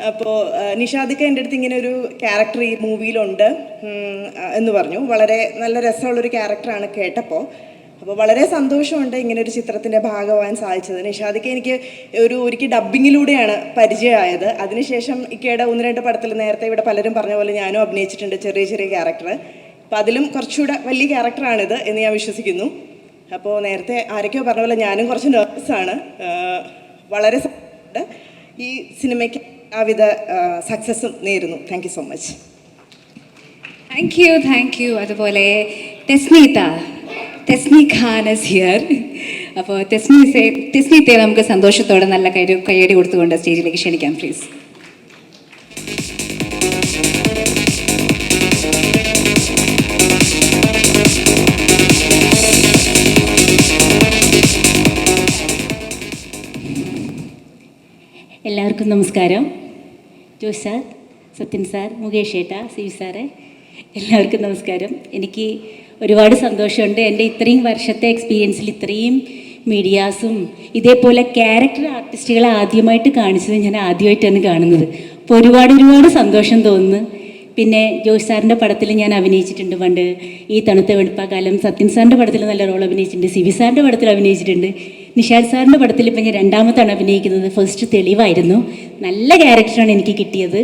അപ്പോൾ നിഷാദിക്ക എൻ്റെ അടുത്ത് ഇങ്ങനെ ഒരു ക്യാരക്ടർ ഈ മൂവിയിലുണ്ട് എന്ന് പറഞ്ഞു. വളരെ നല്ല രസമുള്ളൊരു ക്യാരക്ടറാണ് കേട്ടപ്പോൾ. അപ്പോൾ വളരെ സന്തോഷമുണ്ട് ഇങ്ങനെ ഒരു ചിത്രത്തിൻ്റെ ഭാഗമാകാൻ സാധിച്ചത്. നിഷാദിക്ക എനിക്ക് ഒരിക്കൽ ഡബ്ബിങ്ങിലൂടെയാണ് പരിചയമായത്. അതിനുശേഷം ഇക്കയുടെ 1-2 പടത്തിൽ നേരത്തെ ഇവിടെ പലരും പറഞ്ഞ പോലെ ഞാനും അഭിനയിച്ചിട്ടുണ്ട്, ചെറിയ ക്യാരക്ടർ. അപ്പോൾ അതിലും കുറച്ചുകൂടെ വലിയ ക്യാരക്ടറാണിത് എന്ന് ഞാൻ വിശ്വസിക്കുന്നു. അപ്പോൾ നേരത്തെ ആരൊക്കെയോ പറഞ്ഞ പോലെ ഞാനും കുറച്ച് നെർവസാണ്. വളരെ ഈ സിനിമയ്ക്ക് എല്ലാവിധ സക്സസ്സും നേരുന്നു. Thank you so much. Thank U. അതുപോലെ തെസ്നി ഖാൻ ഇസ് ഹിയർ. അപ്പോൾ തെസ്നീത്തെ നമുക്ക് സന്തോഷത്തോടെ നല്ല കയ്യടി കൊടുത്തുകൊണ്ട് സ്റ്റേജിലേക്ക് ക്ഷണിക്കാം പ്ലീസ്. എല്ലാവർക്കും നമസ്കാരം. Josh sir, Sathyan sir, Mukesh ഏട്ടാ, സി സാറേ, എല്ലാവർക്കും നമസ്കാരം. എനിക്ക് ഒരുപാട് സന്തോഷമുണ്ട്. എൻ്റെ ഇത്രയും വർഷത്തെ എക്സ്പീരിയൻസിൽ ഇത്രയും മീഡിയാസും ഇതേപോലെ ക്യാരക്ടർ ആർട്ടിസ്റ്റുകളെ ആദ്യമായിട്ട് കാണിച്ചത് ഞാൻ ആദ്യമായിട്ടാണ് കാണുന്നത്. അപ്പോൾ ഒരുപാട് സന്തോഷം തോന്നുന്നു. പിന്നെ ജോഷ് സാറിൻ്റെ പടത്തിൽ ഞാൻ അഭിനയിച്ചിട്ടുണ്ട് പണ്ട്, ഈ തണുത്ത വെളുപ്പാക്കാലം. സത്യൻ സാറിൻ്റെ പടത്തിൽ നല്ല റോൾ അഭിനയിച്ചിട്ടുണ്ട്. സിബി സാറിൻ്റെ പടത്തിൽ അഭിനയിച്ചിട്ടുണ്ട്. നിഷാദ് സാറിൻ്റെ പടത്തിൽ ഇപ്പം ഞാൻ രണ്ടാമത്താണ് അഭിനയിക്കുന്നത്. ഫസ്റ്റ് തെളിവായിരുന്നു. നല്ല ക്യാരക്ടറാണ് എനിക്ക് കിട്ടിയത്.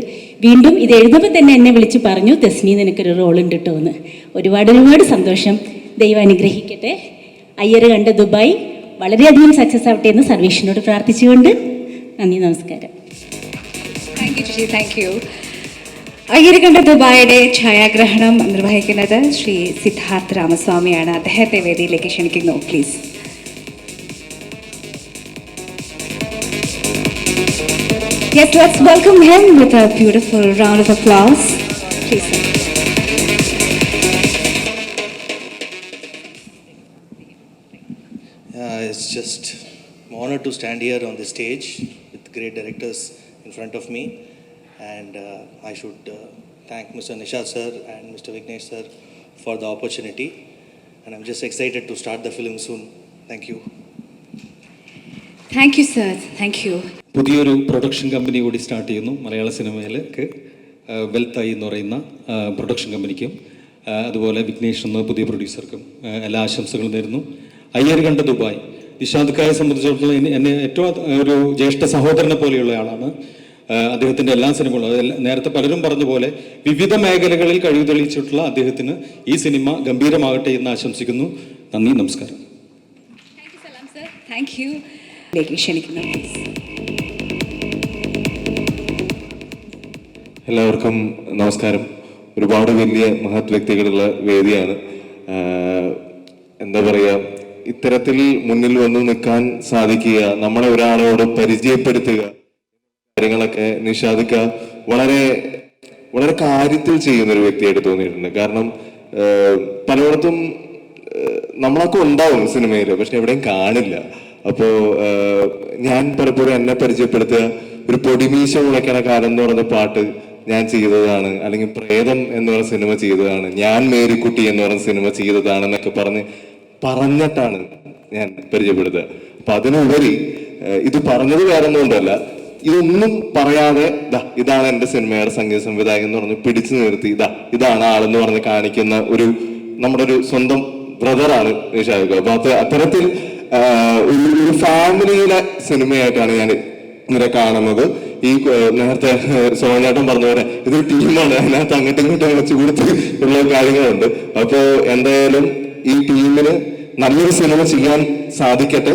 വീണ്ടും ഇത് എഴുതുമ്പോൾ തന്നെ എന്നെ വിളിച്ച് പറഞ്ഞു, തെസ്നി നിനക്കൊരു റോളുണ്ട് കേട്ടോ എന്ന്. ഒരുപാട് സന്തോഷം. ദൈവം അനുഗ്രഹിക്കട്ടെ. അയ്യർ കണ്ട ദുബായ് വളരെയധികം സക്സസ് ആവട്ടെ എന്ന് സർവേഷിനോട് പ്രാർത്ഥിച്ചുകൊണ്ട് നന്ദി, നമസ്കാരം. Thank U. അയ്യർ കണ്ട ദുബായിയുടെ ഛായാഗ്രഹണം നിർവഹിക്കുന്നത് ശ്രീ സിദ്ധാർത്ഥ് രാമസ്വാമിയാണ്. അദ്ദേഹത്തെ വേദിയിലേക്ക് ക്ഷണിക്കുന്നു please. Yes, let's welcome him with a beautiful round of applause. Please, sir. It's just an honor to stand here on the stage with great directors in front of me, and I should thank Mr. Nishad sir and Mr. Vignesh sir for the opportunity, and I'm just excited to start the film soon. Thank you. Thank you, sir. Thank you. പുതിയൊരു production company കൂടി start ചെയ്യുന്നു മലയാള സിനിമയിലേക്ക്. വെൽത്തായി എന്ന് പറയുന്ന production കമ്പനിക്കും അതുപോലെ വിഘ്നേഷ് എന്ന പുതിയ പ്രൊഡ്യൂസർക്കും എല്ലാ ആശംസകളും നേരുന്നു. അയ്യർ കണ്ട ദുബായ് നിഷാദ് ഖായെ സംബന്ധിച്ചിടത്തോളം എന്നെ ഏറ്റവും ഒരു ജ്യേഷ്ഠ സഹോദരനെ പോലെയുള്ള ആളാണ്. അദ്ദേഹത്തിൻ്റെ എല്ലാ സിനിമകളും നേരത്തെ പലരും പറഞ്ഞ പോലെ വിവിധ മേഖലകളിൽ കഴിവ് തെളിയിച്ചിട്ടുള്ള അദ്ദേഹത്തിന് ഈ സിനിമ ഗംഭീരമാകട്ടെ എന്ന് ആശംസിക്കുന്നു. നന്ദി, നമസ്കാരം. Thank U. ക്ഷണിക്കുന്നു. എല്ലാവർക്കും നമസ്കാരം. ഒരുപാട് വലിയ മഹത് വ്യക്തികളുള്ള വേദിയാണ്. എന്താ പറയുക, ഇത്തരത്തിൽ മുന്നിൽ വന്ന് നിൽക്കാൻ സാധിക്കുക, നമ്മളെ ഒരാളോട് പരിചയപ്പെടുത്തുക, കാര്യങ്ങളൊക്കെ നിഷാദിക്ക വളരെ വളരെ കാര്യത്തിൽ ചെയ്യുന്ന ഒരു വ്യക്തിയായിട്ട് തോന്നിയിട്ടുണ്ട്. കാരണം പലയിടത്തും നമ്മളൊക്കെ ഉണ്ടാവും സിനിമയിൽ, പക്ഷെ എവിടെയും കാണില്ല. അപ്പോൾ ഞാൻ പലപ്പോഴും എന്നെ പരിചയപ്പെടുത്തുക ഒരു പൊടിമീശ മുളയ്ക്കണ കാലം എന്ന് പറഞ്ഞ പാട്ട് ഞാൻ ചെയ്തതാണ്, അല്ലെങ്കിൽ പ്രേതം എന്ന് പറഞ്ഞ സിനിമ ചെയ്തതാണ്, ഞാൻ മേരിക്കുട്ടി എന്ന് പറഞ്ഞ സിനിമ ചെയ്തതാണെന്നൊക്കെ പറഞ്ഞിട്ടാണ് ഞാൻ പരിചയപ്പെടുത്തുക. അപ്പൊ അതിനുപരി ഇത് പറഞ്ഞത് വേറെ ഒന്നുകൊണ്ടല്ല, ഇതൊന്നും പറയാതെ ഇതാണ് എൻ്റെ സിനിമയുടെ സംഗീത സംവിധായകൻ എന്ന് പറഞ്ഞ് പിടിച്ചു നിർത്തി ഇതാണ് ആളെന്ന് പറഞ്ഞ് കാണിക്കുന്ന ഒരു നമ്മുടെ ഒരു സ്വന്തം ബ്രദറാണ് നിഷാദ്. അപ്പൊ അത്തരത്തിൽ ഒരു ഫാമിലിയിലെ സിനിമയായിട്ടാണ് ഞാൻ ഇവരെ കാണുന്നത്. ഈ നേരത്തെ സോമനേട്ടൻ പറഞ്ഞ പോലെ ഇതൊരു ടീമാണ്, അതിനകത്ത് അങ്ങോട്ടും ഇങ്ങോട്ടും വെച്ച് കൊടുത്ത് ഉള്ള കാര്യങ്ങളുണ്ട്. അപ്പോൾ എന്തായാലും ഈ ടീമിന് നല്ലൊരു സിനിമ ചെയ്യാൻ സാധിക്കട്ടെ.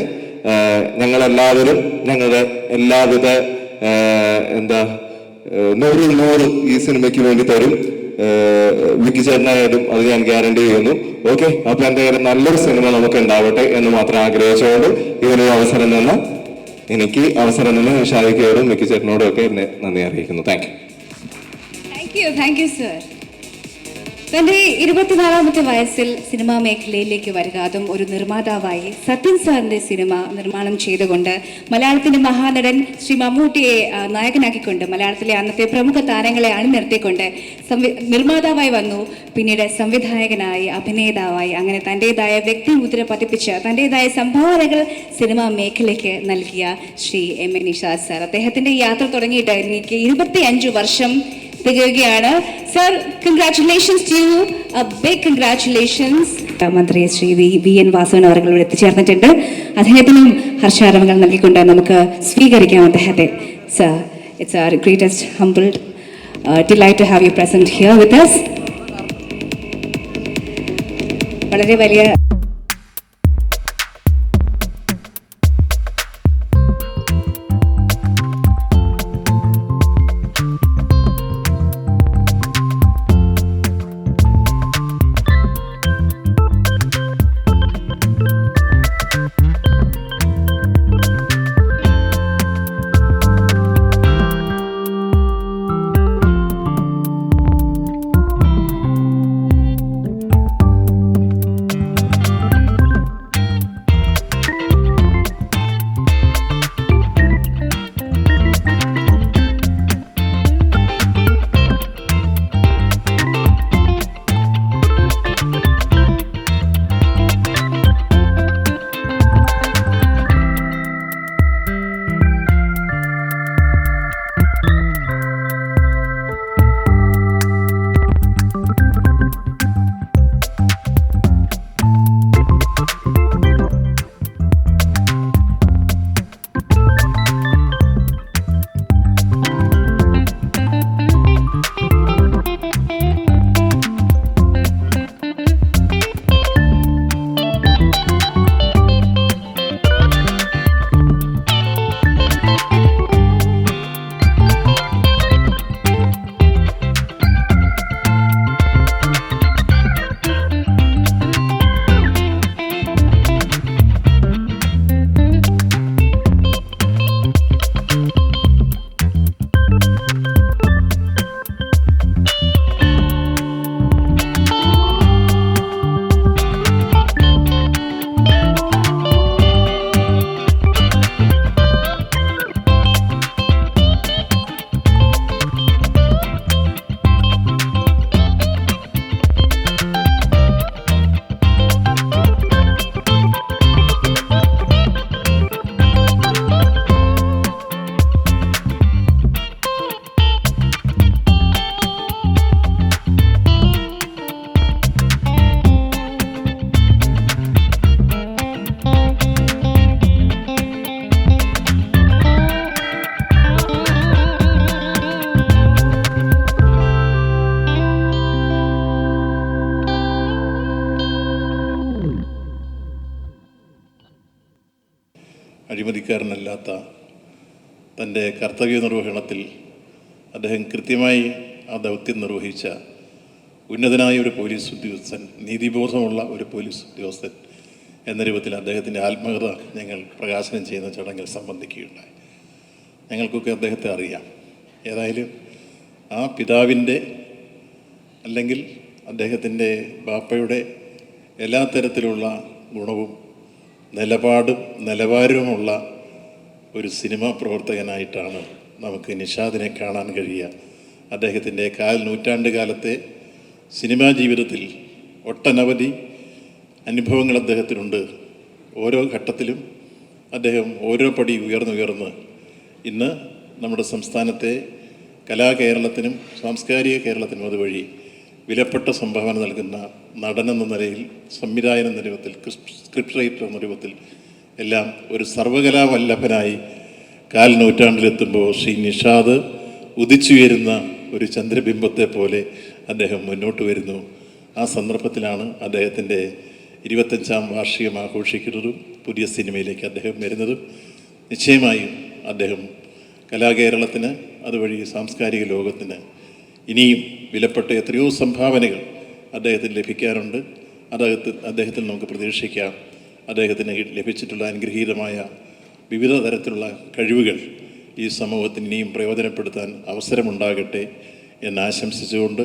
ഞങ്ങളെല്ലാവരും ഞങ്ങളുടെ എല്ലാവിധ 100 ഈ സിനിമയ്ക്ക് വേണ്ടി തരും. വിക്കി ചേട്ടനായാലും അത് ഞാൻ ഗ്യാരണ്ടി ചെയ്യുന്നു. ഓക്കെ, അപ്പൊ എന്തായാലും നല്ലൊരു സിനിമ നമുക്ക് ഉണ്ടാവട്ടെ എന്ന് മാത്രം ആഗ്രഹിച്ചുകൊണ്ട് ഇതിനൊരു അവസരം തന്ന നിഷാദിക്കയോടും വിക്കി ചേട്ടനോടും ഒക്കെ എന്നെ നന്ദി അറിയിക്കുന്നു. Thank you. Thank you sir. തൻ്റെ 24ാമത്തെ വയസ്സിൽ സിനിമാ മേഖലയിലേക്ക് വരിക, അതും ഒരു നിർമ്മാതാവായി സത്യൻ സാറിൻ്റെ സിനിമ നിർമ്മാണം ചെയ്തുകൊണ്ട് മലയാളത്തിൻ്റെ മഹാനടൻ ശ്രീ മമ്മൂട്ടിയെ നായകനാക്കിക്കൊണ്ട് മലയാളത്തിലെ അന്നത്തെ പ്രമുഖ താരങ്ങളെ അണിനിർത്തിക്കൊണ്ട് നിർമ്മാതാവായി വന്നു. പിന്നീട് സംവിധായകനായി, അഭിനേതാവായി, അങ്ങനെ തൻ്റെതായ വ്യക്തിമുദ്ര പതിപ്പിച്ച് തൻ്റെതായ സംഭാവനകൾ സിനിമാ മേഖലയ്ക്ക് നൽകിയ Shri M A Nishad sir. അദ്ദേഹത്തിൻ്റെ യാത്ര തുടങ്ങിയിട്ട് എനിക്ക് 25 വർഷം തികയുകയാണ്. Sir, congratulations to you, a big congratulations. മന്ത്രി ശ്രീ വി എൻ വാസവൻ അവർ ഇവിടെ എത്തിച്ചേർന്നിട്ടുണ്ട്. അദ്ദേഹത്തിനും ഹർഷാരവങ്ങൾ നൽകിക്കൊണ്ട് നമുക്ക് സ്വീകരിക്കാം അദ്ദേഹത്തെ. Sir, it's our greatest humbled delight to have you present here with us. വളരെ വലിയ അഴിമതിക്കാരനല്ലാത്ത തൻ്റെ കർത്തവ്യ നിർവഹണത്തിൽ അദ്ദേഹം കൃത്യമായി ആ ദൗത്യം നിർവഹിച്ച ഉന്നതനായ ഒരു പോലീസ് ഉദ്യോഗസ്ഥൻ, നീതിബോധമുള്ള ഒരു പോലീസ് ഉദ്യോഗസ്ഥൻ എന്ന രൂപത്തിൽ അദ്ദേഹത്തിൻ്റെ ആത്മകഥ ഞങ്ങൾ പ്രകാശനം ചെയ്യുന്ന ചടങ്ങിൽ സംബന്ധിക്കുകയുണ്ടായി. ഞങ്ങൾക്കൊക്കെ അദ്ദേഹത്തെ അറിയാം. ഏതായാലും ആ പിതാവിൻ്റെ അല്ലെങ്കിൽ അദ്ദേഹത്തിൻ്റെ ബാപ്പയുടെ എല്ലാ തരത്തിലുള്ള ഗുണവും നിലപാടും നിലവാരവുമുള്ള ഒരു സിനിമാ പ്രവർത്തകനായിട്ടാണ് നമുക്ക് നിഷാദിനെ കാണാൻ കഴിയുക. അദ്ദേഹത്തിൻ്റെ നൂറ്റാണ്ട് കാലത്തെ സിനിമാ ജീവിതത്തിൽ ഒട്ടനവധി അനുഭവങ്ങൾ അദ്ദേഹത്തിനുണ്ട്. ഓരോ ഘട്ടത്തിലും അദ്ദേഹം ഓരോ പടി ഉയർന്നുയർന്ന് ഇന്ന് നമ്മുടെ സംസ്ഥാനത്തെ കലാകേരളത്തിനും സാംസ്കാരിക കേരളത്തിനും അതുവഴി വിലപ്പെട്ട സംഭാവന നൽകുന്ന നടനെന്ന നിലയിൽ, സംവിധായകൻ എന്ന രൂപത്തിൽ, സ്ക്രിപ്റ്റ് റൈറ്റർ എന്ന രൂപത്തിൽ എല്ലാം ഒരു സർവകലാവല്ലഭനായി നൂറ്റാണ്ടിലെത്തുമ്പോൾ ശ്രീ നിഷാദ് ഉദിച്ചുയരുന്ന ഒരു ചന്ദ്രബിംബത്തെ പോലെ അദ്ദേഹം മുന്നോട്ട് വരുന്നു. ആ സന്ദർഭത്തിലാണ് അദ്ദേഹത്തിൻ്റെ 25ാം വാർഷികം ആഘോഷിക്കുന്നതും പുതിയ സിനിമയിലേക്ക് അദ്ദേഹം വരുന്നതും. നിശ്ചയമായും അദ്ദേഹം കലാകേരളത്തിന് അതുവഴി സാംസ്കാരിക ലോകത്തിന് ഇനിയും വിലപ്പെട്ട എത്രയോ സംഭാവനകൾ അദ്ദേഹത്തിന് ലഭിക്കാറുണ്ട്. അദ്ദേഹത്തിൽ നമുക്ക് പ്രതീക്ഷിക്കാം. അദ്ദേഹത്തിന് ലഭിച്ചിട്ടുള്ള അനുഗ്രഹീതമായ വിവിധ തരത്തിലുള്ള കഴിവുകൾ ഈ സമൂഹത്തിന് ഇനിയും പ്രയോജനപ്പെടുത്താൻ അവസരമുണ്ടാകട്ടെ എന്നാശംസിച്ചുകൊണ്ട്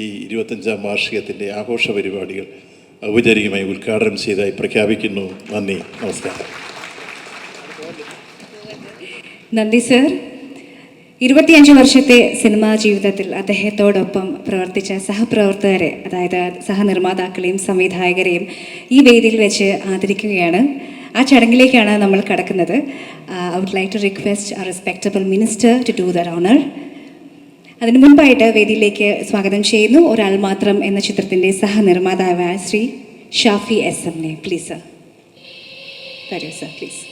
ഈ 25ാം വാർഷികത്തിൻ്റെ ആഘോഷ പരിപാടികൾ ഔപചാരികമായി ഉദ്ഘാടനം ചെയ്തതായി പ്രഖ്യാപിക്കുന്നു. നന്ദി, നമസ്കാരം. നന്ദി സർ. 25 വർഷത്തെ സിനിമാ ജീവിതത്തിൽ അദ്ദേഹത്തോടൊപ്പം പ്രവർത്തിച്ച സഹപ്രവർത്തകരെ, അതായത് സഹനിർമ്മാതാക്കളെയും സംവിധായകരെയും ഈ വേദിയിൽ വെച്ച് ആദരിക്കുകയാണ്. ആ ചടങ്ങിലേക്കാണ് നമ്മൾ കടക്കുന്നത്. I would like to request a respectable minister to do that honor. അതിനു മുൻപായിട്ട് വേദിയിലേക്ക് സ്വാഗതം ചെയ്യുന്നു ഒരാൾ മാത്രം എന്ന ചിത്രത്തിൻ്റെ സഹനിർമ്മാതാവായ ശ്രീ ഷാഫി SM നെ. Please sir. വരൂ sir, please.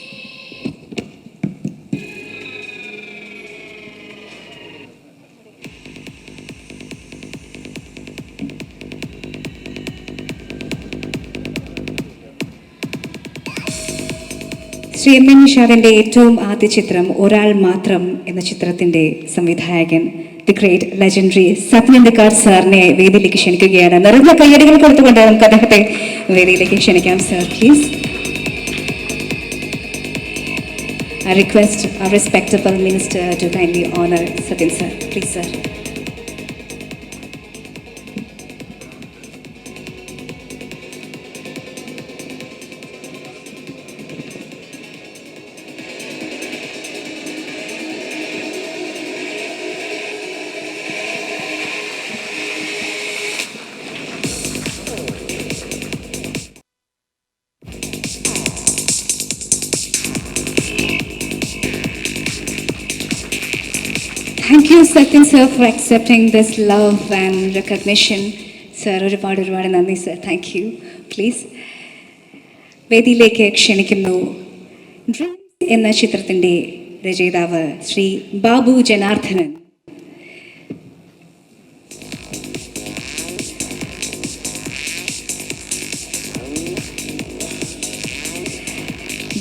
Shri M N നിഷാദിൻ്റെ ഏറ്റവും ആദ്യ ചിത്രം ഒരാൾ മാത്രം എന്ന ചിത്രത്തിൻ്റെ സംവിധായകൻ ദി ഗ്രേറ്റ് ലെജൻഡറി സത്യനന്ദിക്കാർ സാറിനെ വേദിയിലേക്ക് ക്ഷണിക്കുകയാണ്. നിറഞ്ഞ കയ്യടികൾ കൊടുത്തുകൊണ്ട് നമുക്ക് അദ്ദേഹത്തെ വേദിയിലേക്ക് ക്ഷണിക്കാം. Sir, please. I request our respectable minister to kindly honor Satyan sir. Please, sir. Thank you, Satyan sir, for accepting this love and recognition. Sir, ഒരുപാട് നന്ദി സർ. Thank U. പ്ലീസ് വേദിയിലേക്ക് ക്ഷണിക്കുന്നു ഡ്രീംസ് എന്ന ചിത്രത്തിൻ്റെ രചയിതാവ് ശ്രീ ബാബു ജനാർദ്ദനൻ.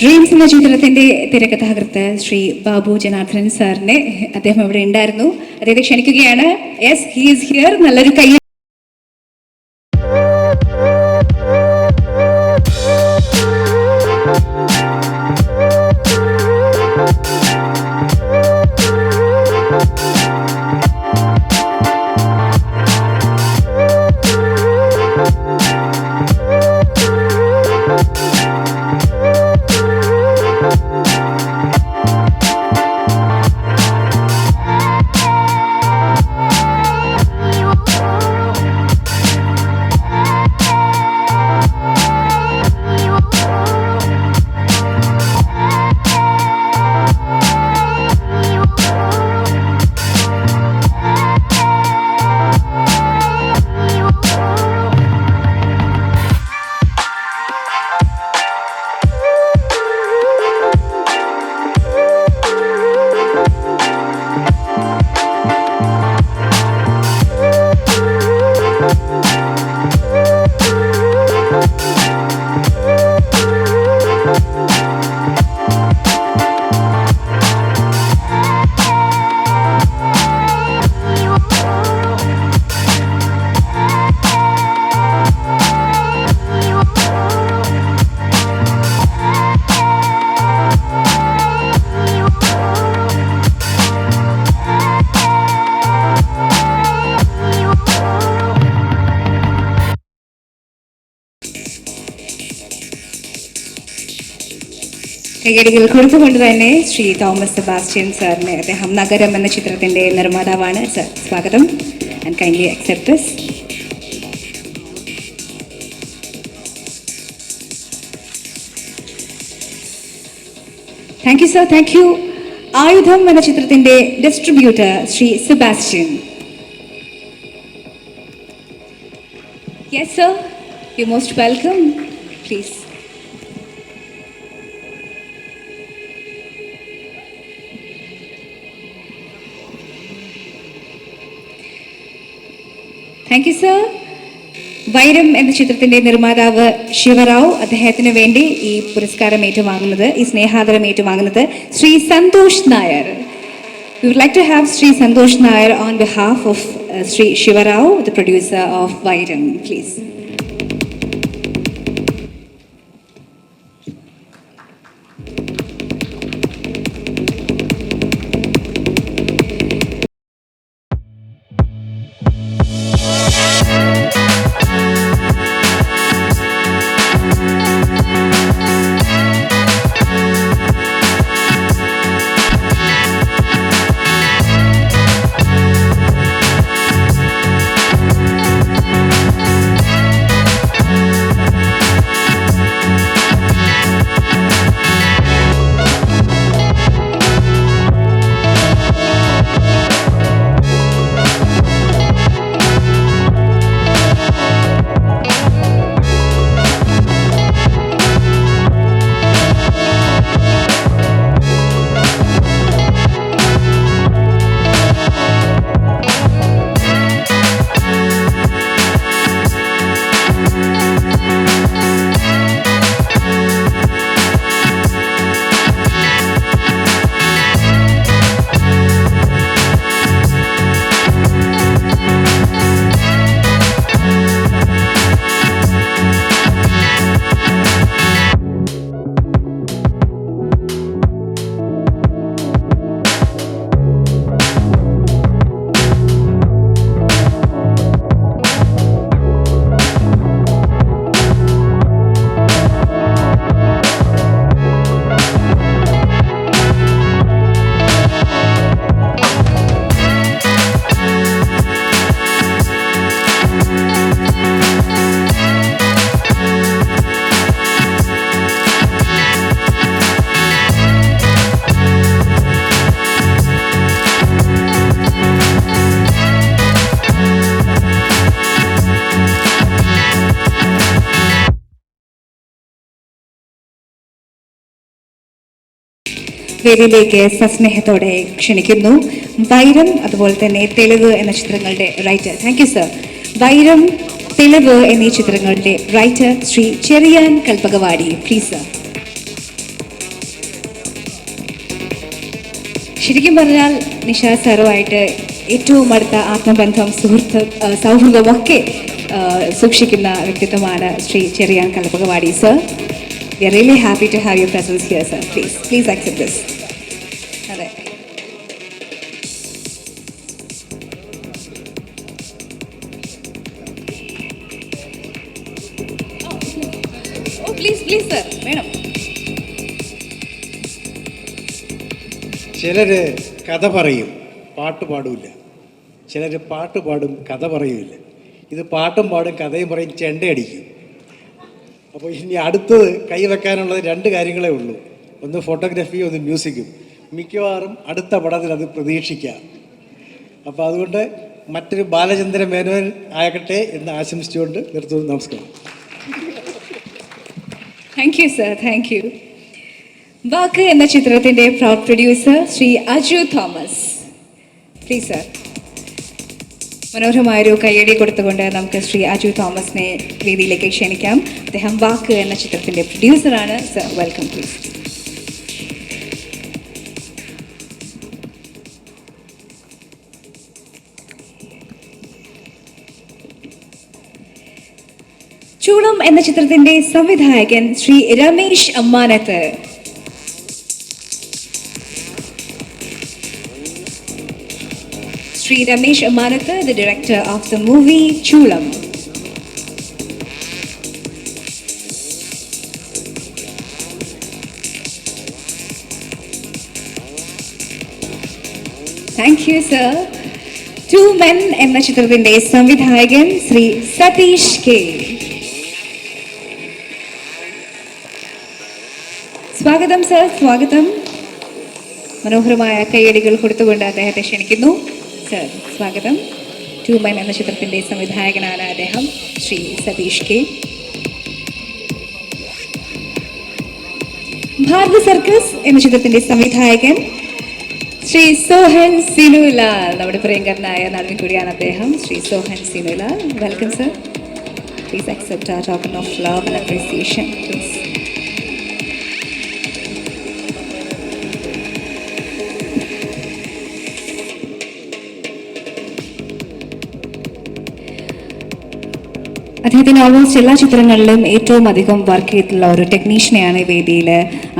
ഡ്രീംസ് എന്ന ചിത്രത്തിൻ്റെ തിരക്കഥാകൃത്ത് ശ്രീ ബാബു ജനാർദ്ദനൻ സാറിനെ, അദ്ദേഹം ഇവിടെ ഉണ്ടായിരുന്നു, അദ്ദേഹത്തെ ക്ഷണിക്കുകയാണ്. Yes, he is here. നല്ലൊരു കൈ. You കൈയടികൾ കൊടുത്തുകൊണ്ട് തന്നെ ശ്രീ തോമസ് സെബാസ്റ്റ്യൻ സാറിനെ, അദ്ദേഹം നഗരം എന്ന ചിത്രത്തിൻ്റെ നിർമ്മാതാവാണ്. സർ, സ്വാഗതം and kindly accept this. Thank you sir, thank you. Aayudham എന്ന ചിത്രത്തിൻ്റെ distributor Shri Sebastian. Yes sir, you most welcome. Please. Thank you sir. Vairam എന്ന ചിത്രത്തിന്റെ നിർമ്മാതാവ് ശിവറാവ്, അദ്ദേഹത്തിന് വേണ്ടി ഈ പുരസ്കാരം ഏറ്റുവാങ്ങുന്നത്, ഈ സ്നേഹാദരം ഏറ്റുവാങ്ങുന്നത് Shri Santhosh Nair. We would like to have Sri Santosh Nair on behalf of Sri Shivarao, the producer of Vairam, please. വേദിയിലേക്ക് സസ്നേഹത്തോടെ ക്ഷണിക്കുന്നു വൈരം, അതുപോലെ തന്നെ തെളിവ് എന്ന ചിത്രങ്ങളുടെ writer. Thank you sir. Vairam, Thelivu എന്നീ ചിത്രങ്ങളുടെ writer Shri Cherian Kalpakavadi, please sir. ശരിക്കും പറഞ്ഞാൽ നിഷാദ് സാറുമായിട്ട് ഏറ്റവും അടുത്ത ആത്മബന്ധം, സൗഹൃദമൊക്കെ സൂക്ഷിക്കുന്ന വ്യക്തിത്വമാണ് Shri Cherian Kalpakavadi sir. We are really happy to have your presence here, sir. Please accept this. അതെ. Oh, please, sir. വേണം. ചിലര് കഥ പറയും, പാട്ട് പാടില്ല. ചിലര് പാട്ട് പാടും, കഥ പറയൂല. ഇത് പാട്ടും പാടും, കഥയും പറയും, ചെണ്ടയടിക്കും. അപ്പോൾ ഇനി അടുത്തത് കൈവെക്കാനുള്ളത് രണ്ട് കാര്യങ്ങളേ ഉള്ളൂ. ഒന്ന് ഫോട്ടോഗ്രാഫിയും ഒന്ന് മ്യൂസിക്കും. മിക്കവാറും അടുത്ത പടത്തിൽ അത് പ്രതീക്ഷിക്കാം. അപ്പോൾ അതുകൊണ്ട് മറ്റൊരു ബാലചന്ദ്ര മേനോൻ ആകട്ടെ എന്ന് ആശംസിച്ചുകൊണ്ട് നിർത്തുന്നു. നമസ്കാരം. Thank you sir, thank you. Vaakku എന്ന ചിത്രത്തിൻ്റെ proud producer Shri Aju Thomas, please sir. മനോഹരമായൊരു കയ്യടി കൊടുത്തുകൊണ്ട് നമുക്ക് ശ്രീ അജു തോമസിനെ വേദിയിലേക്ക് ക്ഷണിക്കാം. അദ്ദേഹം വാക്ക് എന്ന ചിത്രത്തിൻ്റെ പ്രൊഡ്യൂസറാണ്. Sir, welcome please. ചൂളം എന്ന ചിത്രത്തിൻ്റെ സംവിധായകൻ Shri Ramesh Ammanath. Sri Ramesh Amanatha, the director of the movie Chulam. Thank you sir. Two men എന്ന ചിത്രത്തിന്റെ സംവിധായകൻ ശ്രീ സതീഷ് കെ. സ്വാഗതം സർ, സ്വാഗതം. മനോഹരമായ കയ്യടികൾ കൊടുത്തുകൊണ്ട് അദ്ദേഹത്തെ ക്ഷണിക്കുന്നു. സർ സ്വാഗതം. ടു മെൻ എന്ന ചിത്രത്തിന്റെ സംവിധായകനാണ് അദ്ദേഹം, ശ്രീ സതീഷ് കെ. ഭാരത സർക്കസ് എന്ന ചിത്രത്തിന്റെ സംവിധായകൻ ശ്രീ സോഹൻ സിനുലാൽ. നമ്മുടെ പ്രിയങ്കരനായ നടൻ കൂടിയാണ് അദ്ദേഹം, Shri Sohan Sinulal. Welcome sir. Please accept our token of love and appreciation, please. അദ്ദേഹത്തിന് ഓൾമോസ്റ്റ് എല്ലാ ചിത്രങ്ങളിലും ഏറ്റവും അധികം വർക്ക് ചെയ്തിട്ടുള്ള ഒരു ടെക്നീഷ്യനെയാണ് ഈ വേദിയിൽ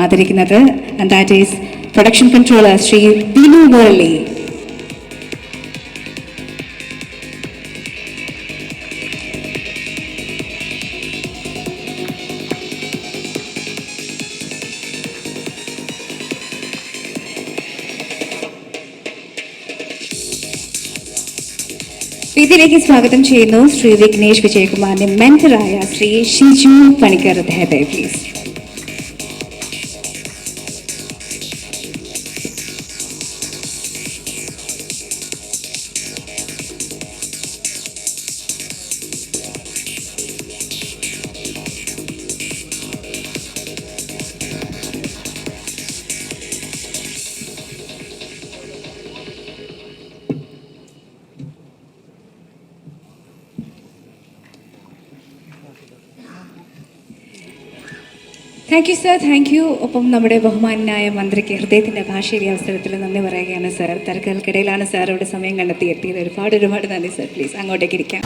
ആദരിക്കുന്നത്. And that is production controller Shri Binu Murali. ഇതിലേക്ക് സ്വാഗതം ചെയ്യുന്നു ശ്രീ വിഘ്നേഷ് വിജയകുമാറിന്റെ മെന്ററായ ശ്രീ ഷിജു പണിക്കർ. അദ്ദേഹത്തെ please. Thank you sir, thank U. ഒപ്പം നമ്മുടെ ബഹുമാനായ മന്ത്രിക്ക് ഹൃദയത്തിൻ്റെ ഭാഷയിൽ ഈ അവസരത്തിൽ നന്ദി പറയുകയാണ് സർ. തിരക്കുകൾക്കിടയിലാണ് സാർ ഇവിടെ സമയം കണ്ടെത്തിയെത്തിയത്. ഒരുപാട് നന്ദി സർ. പ്ലീസ് അങ്ങോട്ടേക്ക് ഇരിക്കാം.